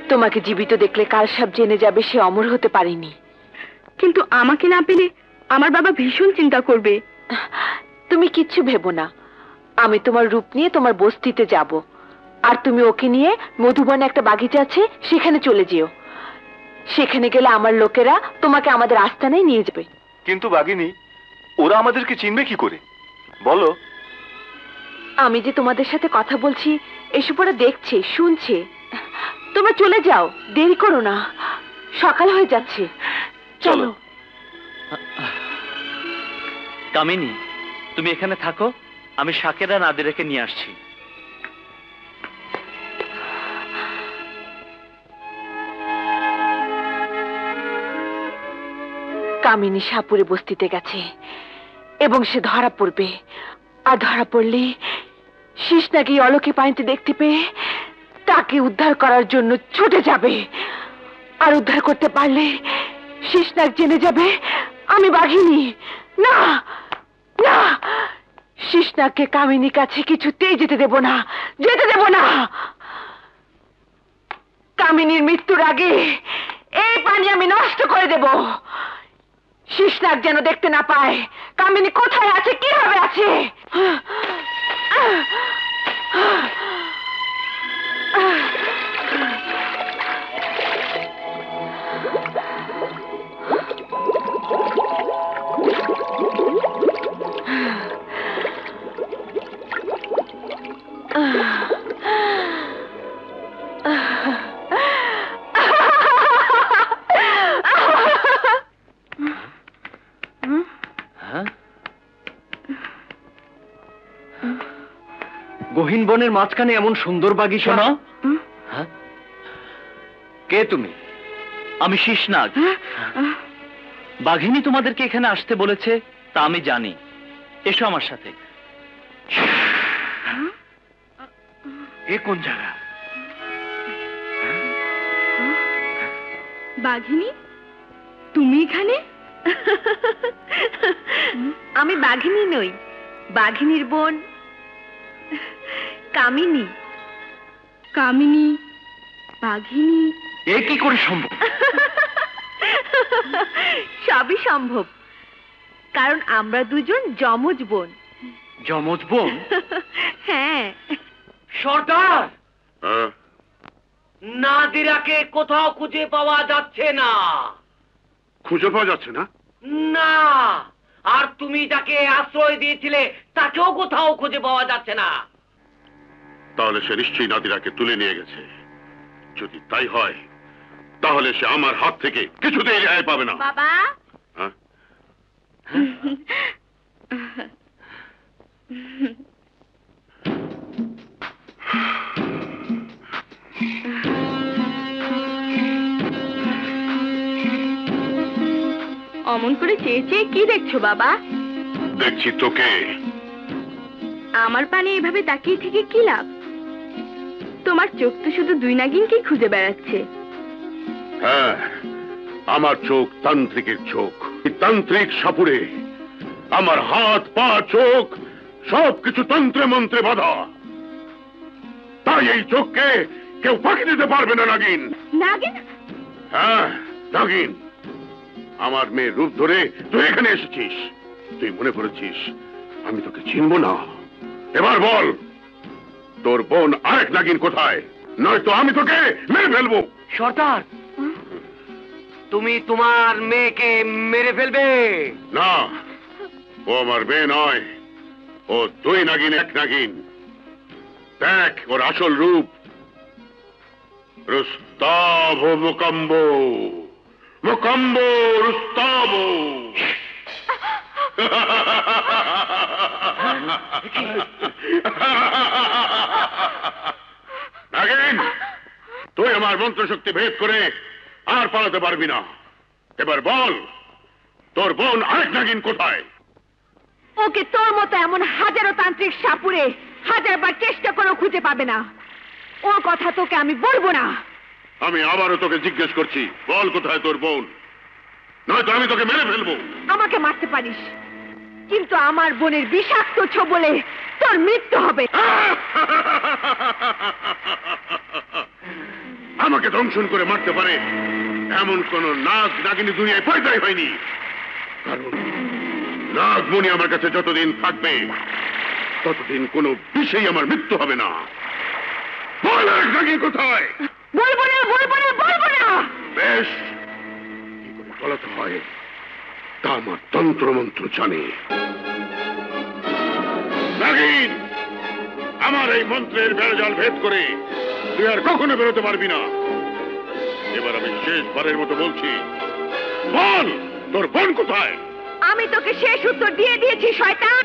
Speaker 2: তোমাকে জীবিত দেখলে কাল সব জেনে যাবে সে অমর হতে পারেনি।
Speaker 11: কিন্তু আমাকে না পেলে আমার বাবা ভীষণ চিন্তা করবে।
Speaker 2: তুমি কিচ্ছু ভেবো না, আমি তোমার রূপ নিয়ে তোমার বস্তিতে যাব, আর তুমি ওকে নিয়ে মধুবনে একটা বাগিচা আছে সেখানে চলে যেও। সেখানে গেলে আমার লোকেরা তোমাকে আমাদের আস্তানায় নিয়ে যাবে।
Speaker 3: কিন্তু বাগিনী, ওরা আমাদেরকে চিনবে কি করে বলো?
Speaker 2: আমি যে তোমাদের সাথে কথা বলছি এসব ওরা দেখছে, শুনছে। তোমরা চলে যাও, দেরি করো না, সকাল হয়ে যাচ্ছে। চলো।
Speaker 10: কামিনী, তুমি এখানে থাকো, আমি শাকেরা নাদিরাকে নিয়ে আসছি।
Speaker 2: কামিনী সাপুরে বস্তিতে গেছে এবং সে ধরা পড়বে, আর ধরা পড়লে শিশনাকে অলকে পানিতে দেখতে পেয়ে তাকে উদ্ধার করার জন্য ছুটে যাবে। আর উদ্ধার করতে পারলে শিশনাক জেনে যাবে আমি বাঘিনী। না না, শিশনাককে কামিনীর কাছে কিছুতেই যেতে দেব না, যেতে দেব না। কামিনীর মৃত্যুর আগে এই পানি আমি নষ্ট করে দেব। শিশনাক যেন দেখতে না পায় কামিনী কোথায় আছে, কিভাবে আছে।
Speaker 3: গহীন বনের মাঝখানে এমন সুন্দর বাগিচা। কে তুমি?
Speaker 10: আমি শিশনাগ। বাঘিনী তোমাদেরকে এখানে আসতে বলেছে তা আমি জানি। এসো আমার সাথে।
Speaker 3: এ কোন জায়গা?
Speaker 11: বাঘিনী, তুমি এখানে?
Speaker 7: আমি বাঘিনী নই, বাঘিনীর বোন কামিনী।
Speaker 11: কামিনী, বাঘিনী,
Speaker 3: এ কি করে সম্ভব?
Speaker 7: সবই সম্ভব, কারণ আমরা দুজন যমজ বোন।
Speaker 3: যমজ বোন?
Speaker 7: হ্যাঁ।
Speaker 9: সর্দার,
Speaker 4: হ্যাঁ?
Speaker 9: নাদিরাকে কোথাও খুঁজে পাওয়া যাচ্ছে না।
Speaker 4: খুঁজে পাওয়া যাচ্ছে না?
Speaker 9: না, আর তুমি যাকে আশ্রয় দিয়েছিলে তাকেও কোথাও খুঁজে পাওয়া যাচ্ছে না।
Speaker 4: তাহলে সে নিশ্চয়ই নাদিরাকে তুলে নিয়ে গেছে। যদি তাই হয় তাহলে সে আমার হাত থেকে কিছুতেই রেহাই পাবে না।
Speaker 7: বাবা,
Speaker 4: হ্যাঁ?
Speaker 11: অমন করে চেয়ে চেয়ে কি দেখছো বাবা?
Speaker 4: দেখছি তোকে।
Speaker 11: আমার পানে এভাবে তাকিয়ে থেকে কি লাভ? তোমার চোখ তো শুধু দুই নাগিনকে খুঁজে বেড়াচ্ছে।
Speaker 4: হ্যাঁ, আমার চোখ তান্ত্রিকের চোখ। তান্ত্রিক সাপুরে আমার হাত, পা, চোখ সবকিছু তন্ত্রে মন্ত্রে বাঁধা। তাই এই চোখকে কেউ ফাঁকি দিতে পারবে না। নাগিন?
Speaker 11: নাগিন?
Speaker 4: হ্যাঁ, নাগিন। আমার মেয়ের রূপ ধরে তুই এখানে এসেছিস। তুই মনে করেছিস আমি তোকে চিনব না? এবার বল তোর বোন আরেক নাগিন কোথায়, নয়তো আমি তোকে মেরে ফেলবো।
Speaker 9: সর্দার, তুমি তোমার মেয়েকে মেরে ফেলবে?
Speaker 4: না, ও আমার মেয়ে নয়, ও দুই নাগিন এক নাগিন। দেখ ওর আসল রূপ, রুস্তাভ মুকাম্ব, মুকাম্ব রুস্তাভ। নাগিন, তুই আমার মন্ত্রশক্তি ভেদ করে আর পালাতে পারবি না। এবার বল তোর বোন আরেক নাগিন কোথায়?
Speaker 7: ওকে তোর মতো এমন হাজারো তান্ত্রিক সাপুরে হাজারবার চেষ্টা করেও খুঁজে পাবে না। ওর কথা তোকে আমি বলবো না।
Speaker 4: আমি আবারও তোকে জিজ্ঞেস করছি, বল কোথায় তোর বোন, নয়তো আমি তোকে মেরে ফেলবো।
Speaker 7: আমাকে মারতে পারিস, কিন্তু আমার বোনের বিষাক্ত ছোবলে তোর মৃত্যু হবে।
Speaker 4: আমাকে দংশন করে মারতে পারে এমন কোন নাগ নাগিনী দুনিয়ায় পয়দাই হয়নি। কারণ নাগমণি আমার কাছে যতদিন থাকবে ততদিন কোনো বিষয় আমার মৃত্যু হবে না। বল আরেক নাগিন কোথায়?
Speaker 7: বলবো না, বলবো না, বলবো না।
Speaker 4: বেশ, কি করে বলাতে হয় তা আমার তন্ত্র মন্ত্র জানে। নাগিন, আমার এই মন্ত্রের বেড়াজাল ভেদ করে তুই আর কখনো বেরোতে পারবি না। এবার আমি শেষবারের মতো বলছি, বল তোর বোন কোথায়?
Speaker 7: আমি তোকে শেষ উত্তর দিয়ে দিয়েছি শয়তান।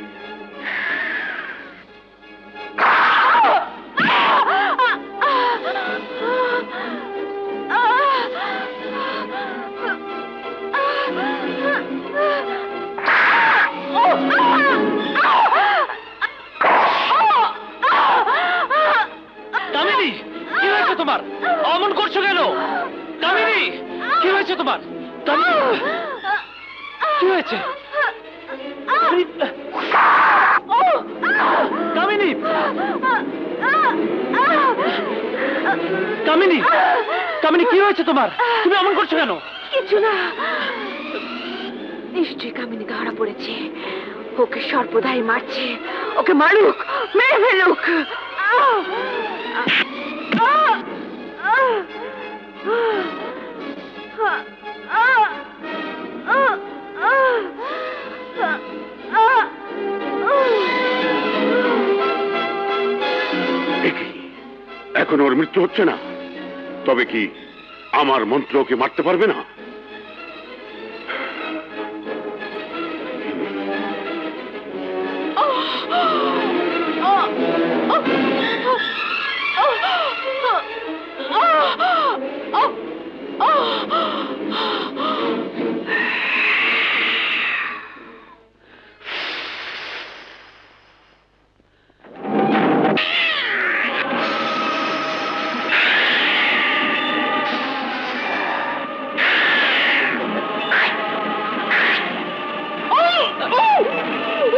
Speaker 10: কামিনী, কি হয়েছে তোমার? অমন করছো কেন? কামিনী, কি হয়েছে তোমার? কামিনী, কি হয়েছে? কামিনী, কামিনী, কামিনী, কি হয়েছে তোমার? তুমি অমন করছো কেন?
Speaker 7: কিছু না, নিশ্চয়ই কামিনী ধরা পড়েছে। ওকে সর্বদাই মারছে। ওকে মারুক, মেরে ফেলুক।
Speaker 4: এখন ওর মৃত্যু হচ্ছে না, তবে কি আমার মন্ত্র ওকে মারতে পারবে না?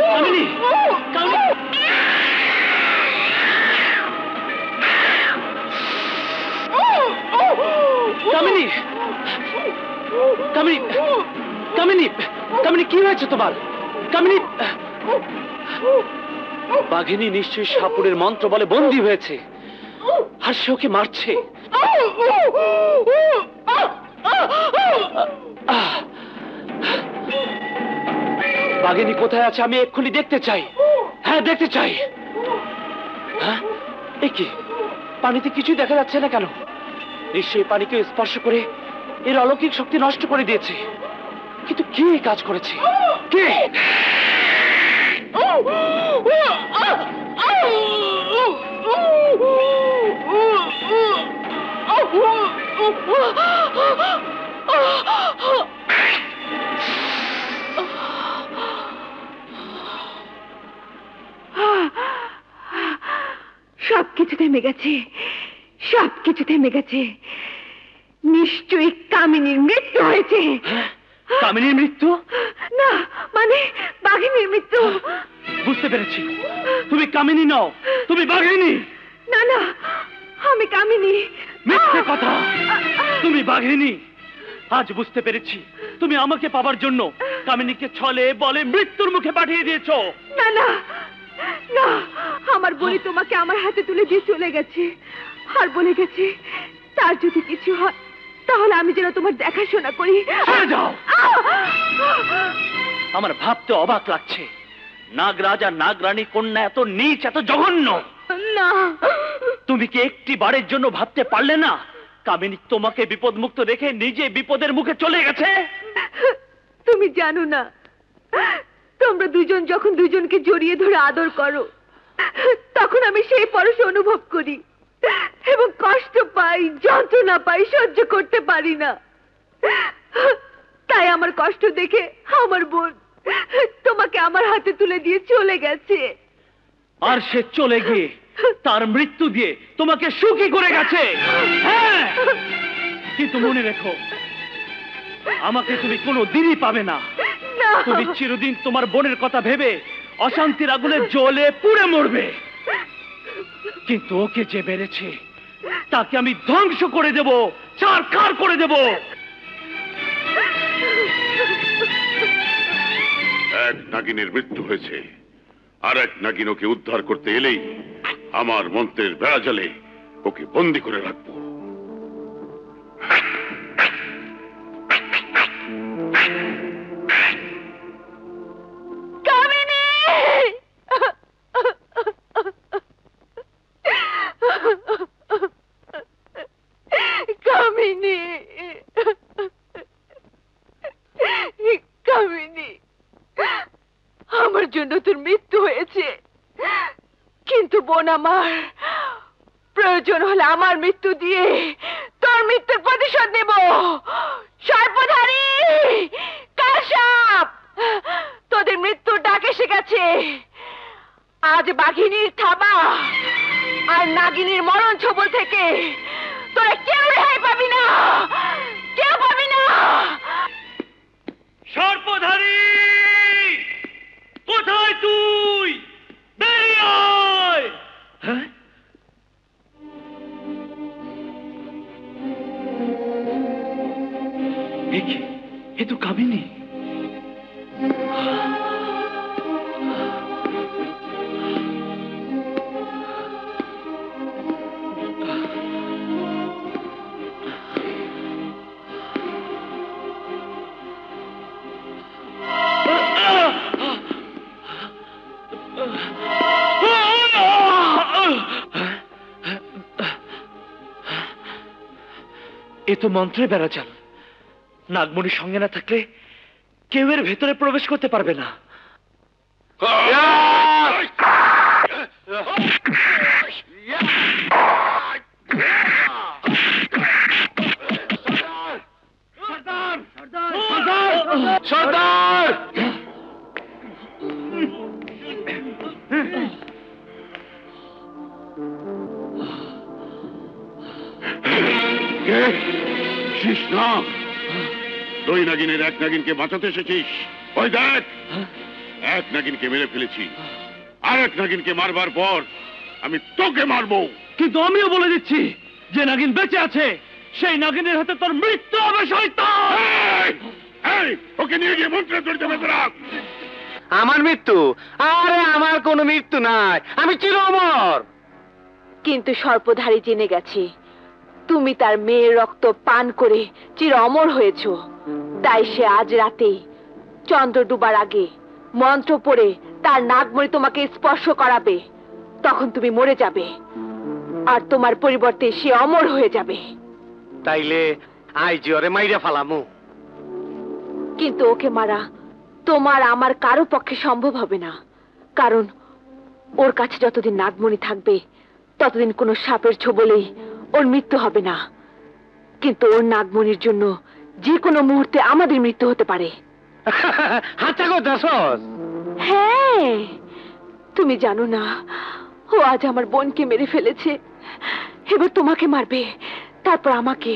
Speaker 10: কামিনী, কামিনী, কামিনী, কামিনী, কি হয়েছে তোমার? কামিনী, বাঘিনী নিশ্চয়ই সাপুরের মন্ত্র বলে বন্দী হয়েছে, আর সে ওকে মারছে। বাঘিনী কোথায় আছে আমি এক্ষুনি দেখতে চাই। হ্যাঁ, দেখতে চাই। হ্যাঁ, এ কি, পানিতে কিছুই দেখা যাচ্ছে না কেন? নিশ্চয়ই পানিকে স্পর্শ করে এর অলৌকিক শক্তি নষ্ট করে দিয়েছে। কিন্তু কে কাজ করেছে? কে?
Speaker 7: সবকিছু থেমে গেছে, সবকিছু থেমে গেছে। নিশ্চয়ই কামিনীর মৃত্যু হয়েছে।
Speaker 10: কামিনীর মৃত্যু?
Speaker 7: না, মানে বাঘিনীর মৃত্যু।
Speaker 10: বুঝতে পেরেছি, তুমি কামিনী নও, তুমি বাঘিনী।
Speaker 7: না না, আমি কামিনী।
Speaker 10: মিথ্যে কথা, তুমি বাঘিনী। আজ বুঝতে পেরেছি, তুমি আমাকে পাবার জন্য কামিনীকে ছলে বলে মৃত্যুর মুখে পাঠিয়ে দিয়েছো।
Speaker 7: না না, না, আমার বলি তোমাকে আমার হাতে তুলে দিয়ে চলে গেছে আর বলে গেছে তার যদি কিছু হয় তাহলে আমি যেন তোমার দেখাশোনা করি।
Speaker 10: সরে যাও। আমার ভাবতে অবাক লাগছে, নাগরাজ আর নাগরানী কন্যা এত নীচ, এত জঘন্য।
Speaker 7: না,
Speaker 10: তুমি কি একটি বারের জন্য ভাবতে পারলে না কামিনী তোমাকে বিপদমুক্ত রেখে নিজে বিপদের মুখে চলে গেছে?
Speaker 7: তুমি জানো না, তোমরা দুজন যখন দুজনকে জড়িয়ে ধরে আদর করো তখন আমি সেই পরশ অনুভব করি এবং কষ্ট পাই, যন্ত্রণা পাই, সহ্য করতে পারি না। তাই আমার কষ্ট দেখে আমার বোন তোমাকে আমার হাতে তুলে দিয়ে চলে গেছে।
Speaker 10: আর সে চলে গিয়ে তার মৃত্যু দিয়ে তোমাকে সুখী করে গেছে। হ্যাঁ, কিন্তু মনে রেখো, আমাকে তুমি কোনো দিনই পাবে না। তুমি চিরদিন তোমার বোনের কথা ভেবে অশান্তির আগুনে জ্বলে পুড়ে মরবে। কিন্তু ওকে যে মেরেছে তাকে আমি ধ্বংস করে দেব, ছারখার করে দেব।
Speaker 4: এক নাগিনের মৃত্যু হয়েছে, আর এক নাগিন ওকে উদ্ধার করতে এলেই আমার মন্ত্রের বেড়া জালে ওকে বন্দি করে রাখবো।
Speaker 1: কামিনী, কামিনী, আমার জন্য তোর মৃত্যু হয়েছে, কিন্তু বোন আমার, প্রয়োজন হলে আমার মৃত্যু দিয়ে তোর মৃত্যুর প্রতিশোধ নেব। সর্পধারী, কাশ্যপ, তোদের মৃত্যুর ডাক এসে গেছে। আজ বাঘিনীর থাবা আর নাগিনীর মরণ ছবল থেকে তোরা কেউ রেহাই পাবি না, কেউ পাবি না।
Speaker 10: সর্পধারী, কোথায় তুই? বেরিয়ে আয়। হ্যাঁ, এ তো কামিনী। এ তো মন্ত্রে বেড়াজাল। নাগমণির সঙ্গে না থাকলে কেউ এর ভেতরে প্রবেশ করতে পারবে না।
Speaker 8: সর্দার,
Speaker 4: না, দুই নাগিনের এক নাগিনকে বাঁচাতে এসেছিস। ওই দেখ, এক নাগিনকে মেরে ফেলেছি, আর এক নাগিনকে মারবার পর আমি তোকে মারবো।
Speaker 10: কিন্তু আমিও বলে দিচ্ছি, যে নাগিন বেঁচে আছে সেই নাগিনের হাতে তোর মৃত্যু হবে। শয়তান,
Speaker 4: ওকে নিয়ে গিয়ে মন্ত্রের দড়িতে বেঁধে রাখ।
Speaker 6: আমার মৃত্যু? আরে আমার কোনো মৃত্যু নাই, আমি চির অমর।
Speaker 7: কিন্তু সর্পধারী জেনে গেছে তুমি তার মেয়ের রক্ত পান করে চির অমর হয়েছ। তাই সে আজ রাতে চন্দ্র ডুবার আগে মন্ত্র পড়ে তার নাগমণি তোমাকে স্পর্শ করাবে। তখন তুমি মরে যাবে, আর তোমার পরিবর্তে সে অমর হয়ে যাবে।
Speaker 6: তাইলে আই জিওরে মাইরা ফালামু।
Speaker 7: কিন্তু ওকে মারা তোমার আমার কারো পক্ষে সম্ভব হবে না, কারণ ওর কাছে যতদিন নাগমণি থাকবে ততদিন কোনো সাপের ছোবলেই ওর মৃত্যু হবে না। কিন্তু ওর নাগমণির জন্য যে কোনো মুহূর্তে আমাদের মৃত্যু হতে পারে। হ্যাঁ, তুমি জানো না ও আজ আমার বোনকে মেরে ফেলেছে, এবার তোমাকে মারবে, তারপর আমাকে।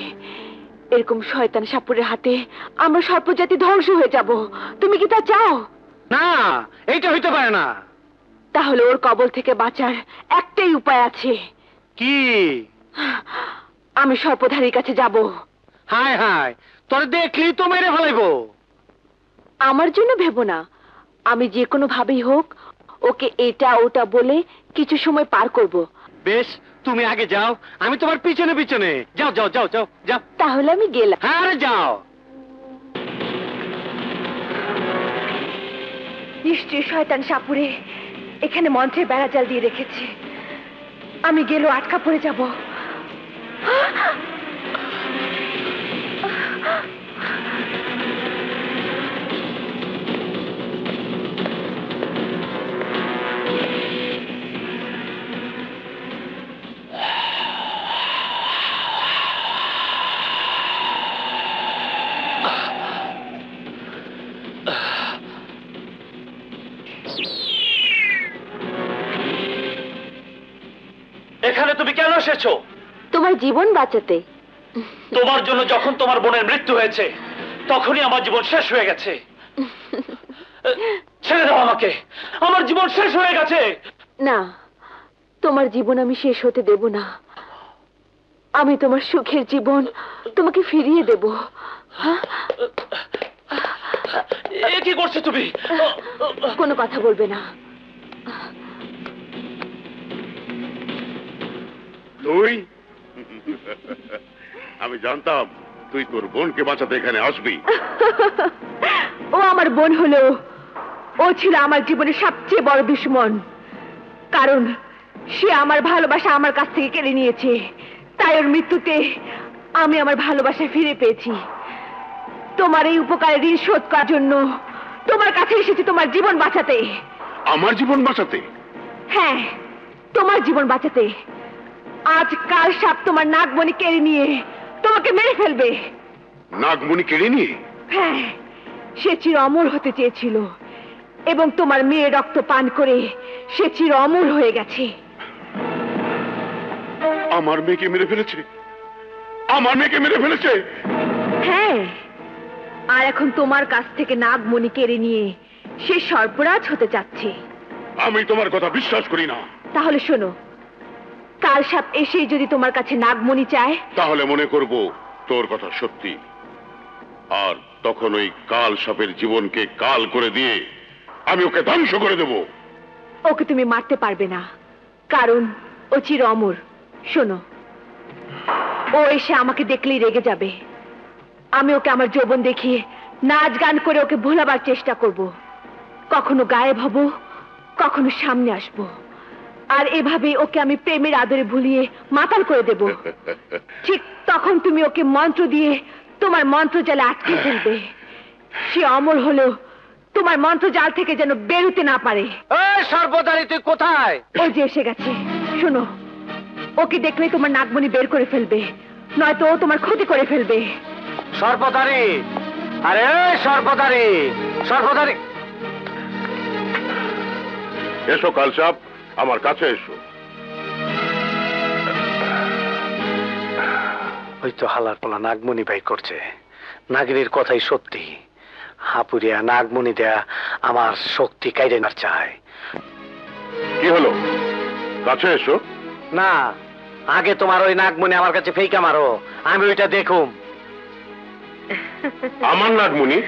Speaker 7: এরকম শয়তান সাপুরের হাতে আমরা সর্পজাতি ধ্বংস হয়ে যাব। তুমি কি তা চাও?
Speaker 6: না, এইটা হইতে পারে না।
Speaker 7: তাহলে ওর কবল থেকে বাঁচার একটাই উপায় আছে।
Speaker 6: কি?
Speaker 7: আমি সর্পধারীর কাছে যাব।
Speaker 6: হায় হায়, তোর দেখলি তো মেরে ফেলাইবো।
Speaker 7: আমার জন্য ভেবো না, আমি যে কোনো ভাবেই হোক ওকে এটা ওটা বলে কিছু সময় পার করব।
Speaker 6: বেশ, তুমি আগে যাও, আমি তোমার পিছনে পিছনে। যাও যাও যাও যাও যাও।
Speaker 7: তাহলে আমি গেলাম।
Speaker 6: হ্যাঁ, আরে যাও।
Speaker 7: নিশ্চয়ই শয়তান সাপুরে এখানে মন্ত্রের বেড়া জাল দিয়ে রেখেছে। আমি গেলেও আটকা পড়ে যাব।
Speaker 10: এখানে তুমি কেন এসেছো?
Speaker 7: তোমার জীবন বাঁচাতে।
Speaker 10: তোমার জন্য যখন তোমার বোনের মৃত্যু হয়েছে তখনই আমার জীবন শেষ হয়ে গেছে। ছেড়ে দাও আমাকে, আমার জীবন শেষ হয়ে গেছে।
Speaker 7: না, তোমার জীবন আমি শেষ হতে দেব না। আমি তোমার সুখের জীবন তোমাকে ফিরিয়ে দেব।
Speaker 10: এ কি করছো তুমি?
Speaker 7: কোনো কথা বলবে না।
Speaker 4: তুই? আমি জানতাম তুই তোর বোনকে বাঁচাতে এখানে আসবি।
Speaker 7: ও আমার বোন হলো, ও ছিল আমার জীবনের সবচেয়ে বড় দুশমন। কারণ সে আমার ভালোবাসা আমার কাছ থেকে কেড়ে নিয়েছে। তাই ওর মৃত্যুতে আমি আমার ভালোবাসা ফিরে পেয়েছি। তোমার এই উপকারের ঋণ শোধ করার জন্য তোমার কাছে এসেছি, তোমার জীবন বাঁচাতে।
Speaker 4: আমার জীবন বাঁচাতে?
Speaker 7: হ্যাঁ, তোমার জীবন বাঁচাতে। আজ কাল সাপ তোমার নাগমণি কেড়ে নিয়ে তোমাকে মেরে ফেলবে।
Speaker 4: নাগমণি কেড়ে নিয়ে?
Speaker 7: হ্যাঁ, সে চির অমর হতে চেয়েছিল এবং তোমার মেয়ে রক্ত পান করে সে চির অমর হয়ে গেছে।
Speaker 4: আমার মেয়েকে মেরে ফেলেছে? আমার মেয়েকে মেরে ফেলেছে?
Speaker 7: হ্যাঁ, আর এখন তোমার কাছ থেকে নাগমণি কেড়ে নিয়ে সে সর্পরাজ হতে যাচ্ছে।
Speaker 4: আমি তোমার কথা বিশ্বাস করি না।
Speaker 7: তাহলে শোনো, কাল সাপ এসে যদি তোমার কাছে নাগমণি চায়
Speaker 4: তাহলে মনে করব তোর কথা সত্যি, আর তখন ওই কাল সাপের জীবনকে কাল করে দিয়ে আমি ওকে ধ্বংস করে দেব।
Speaker 7: ওকে তুমি মারতে পারবে না, কারণ ও চির অমর। শোনো, ও এসে আমাকে দেখলেই রেগে যাবে। আমি ওকে আমার যৌবন দেখিয়ে নাচ গান করে ওকে ভোলাবার চেষ্টা করব। কখনো গায়েব হব, কখনো সামনে আসব, আর এভাবে ওকে আমি প্রেমের আদরে ভুলিয়ে মাতাল করে দেব। ঠিক তখন তুমি ওকে মন্ত্র দিয়ে তোমার মন্ত্র জালে আটকে ফেলবে। সে অমর হলেও তোমার মন্ত্র জাল থেকে যেন বেরোতে না পারে।
Speaker 6: এই সর্বদারি, তুই কোথায়?
Speaker 7: ওই যে এসে গেছে। শোনো, ওকে দেখলেই তোমার নাগমণি বের করে ফেলবে, নয়তো ও তোমার ক্ষতি করে ফেলবে।
Speaker 6: সর্বদারি, আরে সর্বদারি, সর্বদারি।
Speaker 4: এসো কাল সাপ, আমার কাছে এসো।
Speaker 6: ওই তো হালার পালা নাগমণি বাই করছে। নাগিনীর কথাই সত্যি। হাপুরিয়া নাগমণি দেয়া আমার শক্তি কাইরে না চায়।
Speaker 4: কি হলো? কাছে এসো।
Speaker 6: না, আগে তোমার ওই নাগমণি আমার কাছে ফেইকা মারো, আমি ওইটা দেখুম।
Speaker 4: আমার নাগমণি?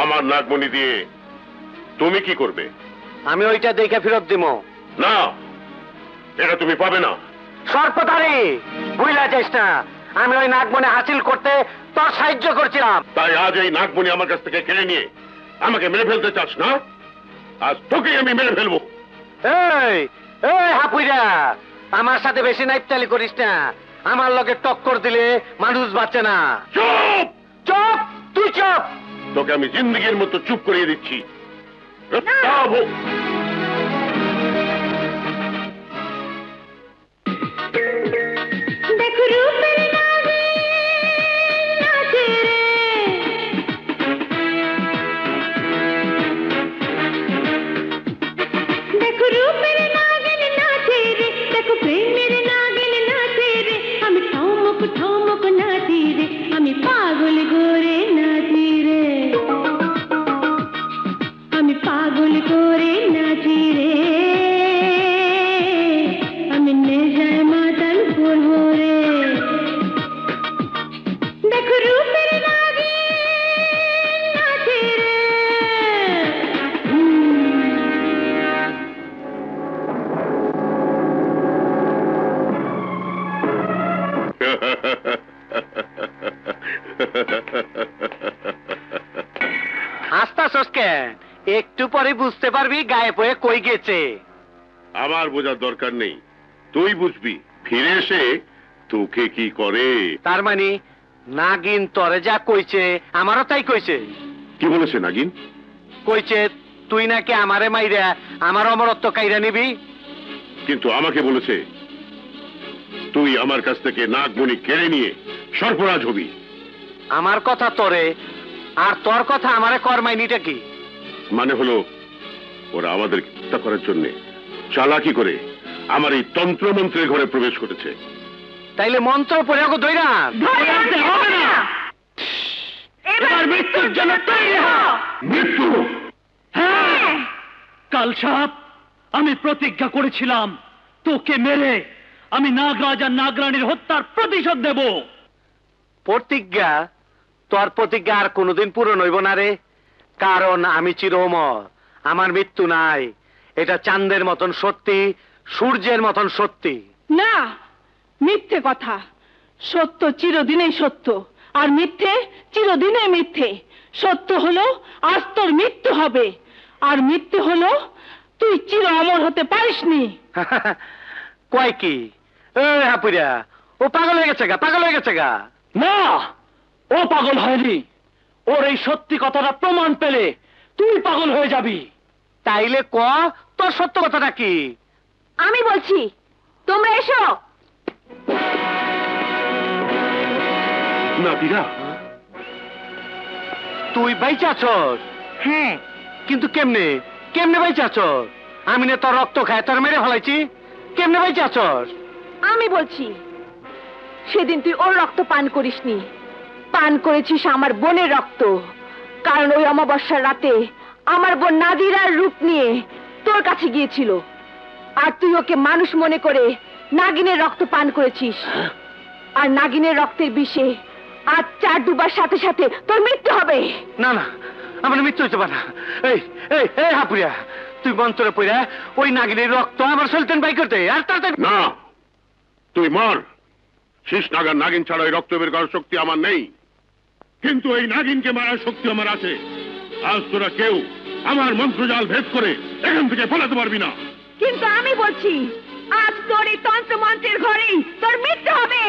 Speaker 4: আমার নাগমণি দিয়ে তুমি কি করবে?
Speaker 6: আমি ওইটা দেখে ফেরত দিব।
Speaker 4: না, এটা তুমি পাবে না।
Speaker 6: সর্বদারি, বুঝলা যাইস না, আমি ওই নাগমণি হাসিল করতে তোর সাহায্য করছিলাম।
Speaker 4: তাই আজ এই নাগমণি আমার কাছ থেকে কেড়ে নিয়ে আমাকে মেরে ফেলতে চাস না? আজ তোকেই আমি মেরে ফেলবো।
Speaker 6: এই এই হাপুইরা, আমার সাথে বেশি নাইপচালি করিস না। আমার লগে টক্কর দিলে মানুষ বাঁচে না।
Speaker 4: চুপ!
Speaker 6: চুপ, তুই চুপ।
Speaker 4: তোকে আমি জিন্দেগির মতো চুপ করিয়ে দিচ্ছি।
Speaker 11: দেখো রূপের নাগে নাচে রে, দেখো রূপের নাগিন নাচে রে, দেখো প্রেমের নাগিন নাচে রে। আমি ঠমক ঠমক নাচি রে, আমি পাগল করে নাচি রে, আমি পাগল করে নাচি।
Speaker 6: হাসতা কেন? একটু পরে বুঝতে পারবি গায়ে পয়ে কই গেছে।
Speaker 4: আমার বোঝার দরকার নেই, তুই বুঝবি ফিরে এসে তোকে কি করে।
Speaker 6: তার মানে নাগিন তরে যা কইছে আমারও তাই কইছে।
Speaker 4: কি বলেছে নাগিন?
Speaker 6: কইছে তুই নাকি আমারে মাইরা আমার অমরত্ব কাইরা নিবি।
Speaker 4: কিন্তু আমাকে বলেছে তুই আমার কাছ থেকে নাগমণি কেড়ে নিয়ে সর্পরাজ হবি।
Speaker 6: আমার কথা তোরে আর তোর কথা আমারে কর্মাইনিটা কি?
Speaker 4: মানে হলো ওরা আমাদের হত্যা করার জন্য চালাকি করে আমার এই তন্ত্রমন্ত্রের ঘরে প্রবেশ করেছে।
Speaker 6: তাইলে মন্ত্র পড়ে ওকে দইরা
Speaker 1: হবে না, এবার মৃত্যুর জন্য তৈরি হ।
Speaker 4: মৃত্যু?
Speaker 10: হ্যাঁ, কাল সাপ আমি প্রতিজ্ঞা করেছিলাম তোকে মেরে আমি নাগরাজ আর নাগরানীর হত্যার প্রতিশোধ দেব।
Speaker 6: প্রতিজ্ঞা? তোর প্রতিজ্ঞা আর কোনোদিন পূরণ হইব না রে, কারণ আমি চির অমর, আমার মৃত্যু নাই। এটা চাঁদের মতন সত্যি, সূর্যের মতন সত্যি।
Speaker 1: না, মিথ্যে কথা। সত্য চিরদিনেই সত্য, আর মিথ্যে চিরদিনে মিথ্যে। সত্য হলো আজ তোর মৃত্যু হবে, আর মিথ্যে হলো তুই চির অমর হতে পারিসনি।
Speaker 6: কয় কি? হাপুরিয়া, ও পাগল হয়ে গেছে গা, পাগল হয়ে গেছে গা।
Speaker 10: না, ও পাগল হয়নি। ওর এই সত্যি কথাটা প্রমাণ পেলে তুই পাগল হয়ে যাবি।
Speaker 6: তাইলে ক তোর সত্য কথাটা কি?
Speaker 7: আমি বলছি, তোমরা এসো।
Speaker 4: না দিরা,
Speaker 6: তুই বাইচাছস?
Speaker 7: হ্যাঁ।
Speaker 6: কিন্তু কেমনে কেমনে বাইচাছস? আমি না তোর রক্ত খায় তোর মেরে ফেলাইছি, কেমনে বাইচাছস?
Speaker 7: আমি বলছি, সেদিন তুই ওর রক্ত পান করিসনি, পান করেছিস আমার বোনের রক্ত। কারণ ওই অমাবস্যার রাতে আমার বোন নাদিরার রূপ নিয়ে তোর কাছে গিয়েছিল, আর তুই ওকে মানুষ মনে করে নাগিনের রক্ত পান করেছিস। আর নাগিনের রক্তের বিষে আজ চার ডুবার সাথে সাথে তোর মৃত্যু হবে।
Speaker 6: না না, আমার মৃত্যু হইতে পারে না। এই এই এই হাপুরিয়া, তুই মন্ত্রে পড়া ওই নাগিনের রক্ত আমার সুলতান বাই করতে আর তাড়াতাড়ি।
Speaker 4: না, তুই মর। শেষ নাগার নাগিন ছাড়া ওই রক্ত বের করার শক্তি আমার নেই, কিন্তু এই নাগিনকে মারার শক্তি আমার আছে। আজ তোরা কেউ আমার মন্ত্রজাল ভেদ করে এখান থেকে ফলাতে পারবি না।
Speaker 7: কিন্তু আমি বলছি, আজ তোর এই তন্ত্র মন্ত্রের ঘরেই তোর মৃত্যু হবে।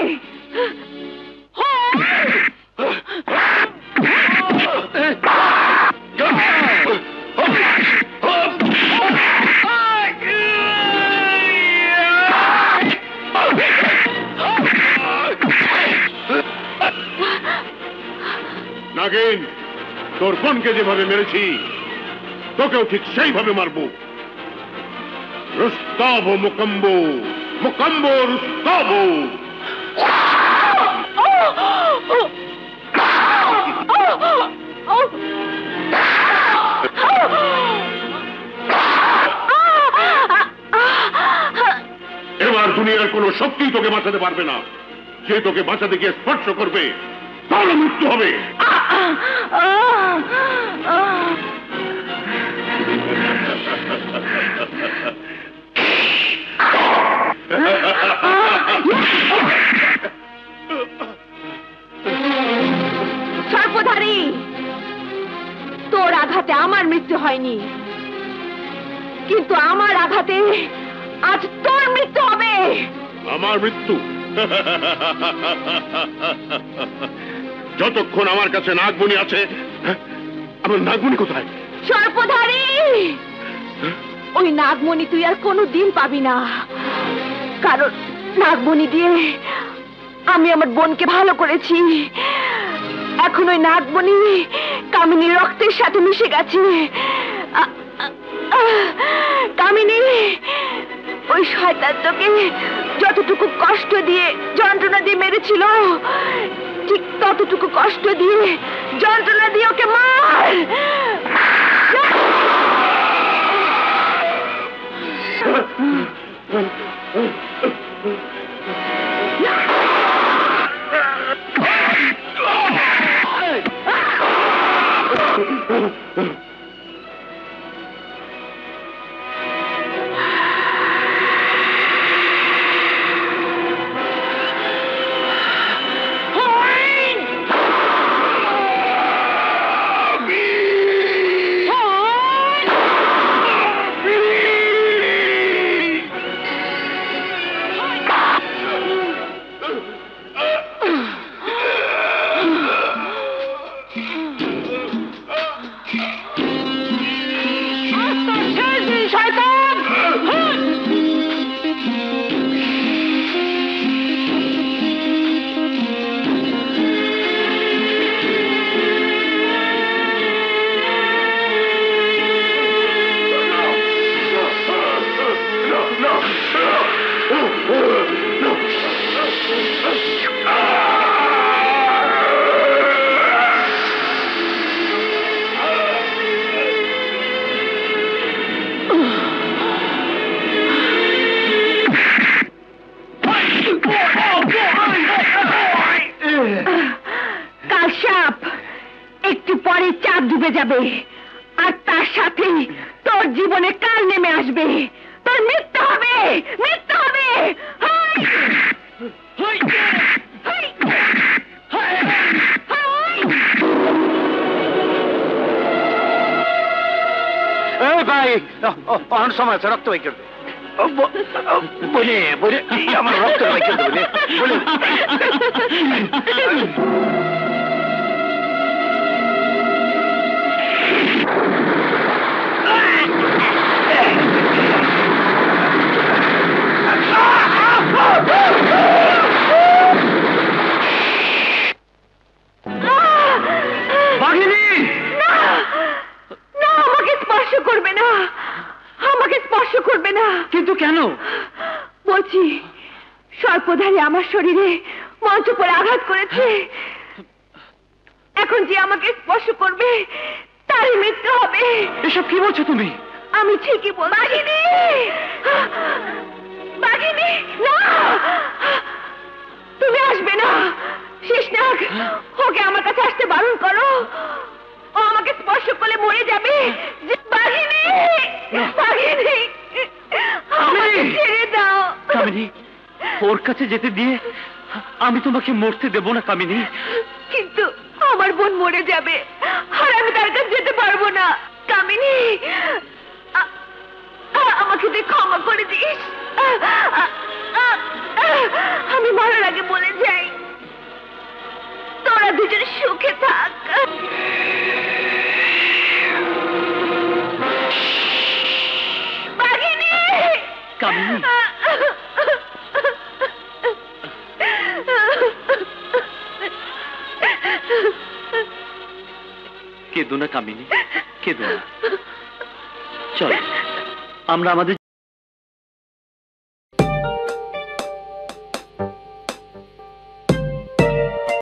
Speaker 4: নাগিন, তোর বোনকে যেভাবে মেরেছি তোকেও ঠিক সেইভাবে মারবো। রুস্তাব মুকম্ব, মুকম্ব রুস্তাব। এবার দুনিয়ার কোন শক্তি তোকে বাঁচাতে পারবে না। যে তোকে বাঁচাতে গিয়ে স্পর্শ করবে তার মৃত্যু হবে।
Speaker 7: সর্পধারী, তোর আঘাতে আমার মৃত্যু হয়নি, কিন্তু আমার আঘাতে আজ তোর মৃত্যু হবে।
Speaker 4: আমার মৃত্যু? যতক্ষণ আমার কাছে নাগমণি আছে। আমার নাগমণি কোথায়?
Speaker 7: সর্পধারী, ওই নাগমণি তুই আর কোনো দিন পাবি না, কারণ নাগমণি দিয়ে আমি আমার বোনকে ভালো করেছি। এখন ওই নাগমণি কামিনীর রক্তের সাথে মিশে গেছে। কামিনী, ওই শয়তান তোকে যতটুকু কষ্ট দিয়ে যন্ত্রণা দিয়ে মেরেছিল, ঠিক ততটুকু কষ্ট দিয়ে যন্ত্রণা দিয়ে ওকে মার। কালসাপ, একটু পরে চাঁদ ডুবে যাবে আর তার সাথে তোর জীবনে কাল নেমে আসবে। তোর মৃত্যু হবে, মৃত্যু হবে।
Speaker 6: ভাই অন সময় আছে, রক্ত বাই করবে বলে বলে আমার রক্ত বাই করবে বলে বলে
Speaker 7: বাঘিনী, না না, আমাকে স্পর্শ করবে না, আমাকে স্পর্শ করবে না।
Speaker 10: কিন্তু কেন?
Speaker 7: বলছি, সর্পধারী আমার শরীরে মঞ্চ পরে আঘাত করেছে। এখন যে আমাকে স্পর্শ করবে তারই মৃত্যু হবে।
Speaker 10: এসব কি বলছো তুমি?
Speaker 7: আমি ঠিকই বল। বাঘিনী, বাঘিনী, না, তুমি আসবে না। শেষনাগ, ওকে আমার কাছে আসতে বারণ করো। ও আমাকে স্পর্শ করলে মরে যাবে। বাঘিনী, বাঘিনী, আমাকে ছেড়ে দাও।
Speaker 10: কামিনী, ওর কাছে যেতে দিয়ে আমি তোমাকে মরতে দেব না কামিনী।
Speaker 7: কিন্তু আমার বোন মরে যাবে আর আমি তার কাছে যেতে পারবো না। কামিনী, আমাকে তুই ক্ষমা করে দিস। আমি মরার আগে বলে যাই, তোরা দুজন সুখে থাক। বাঘিনী,
Speaker 10: কামিনী, কেঁদো না কামিনী, কেঁদো না। চল আমরা আমাদের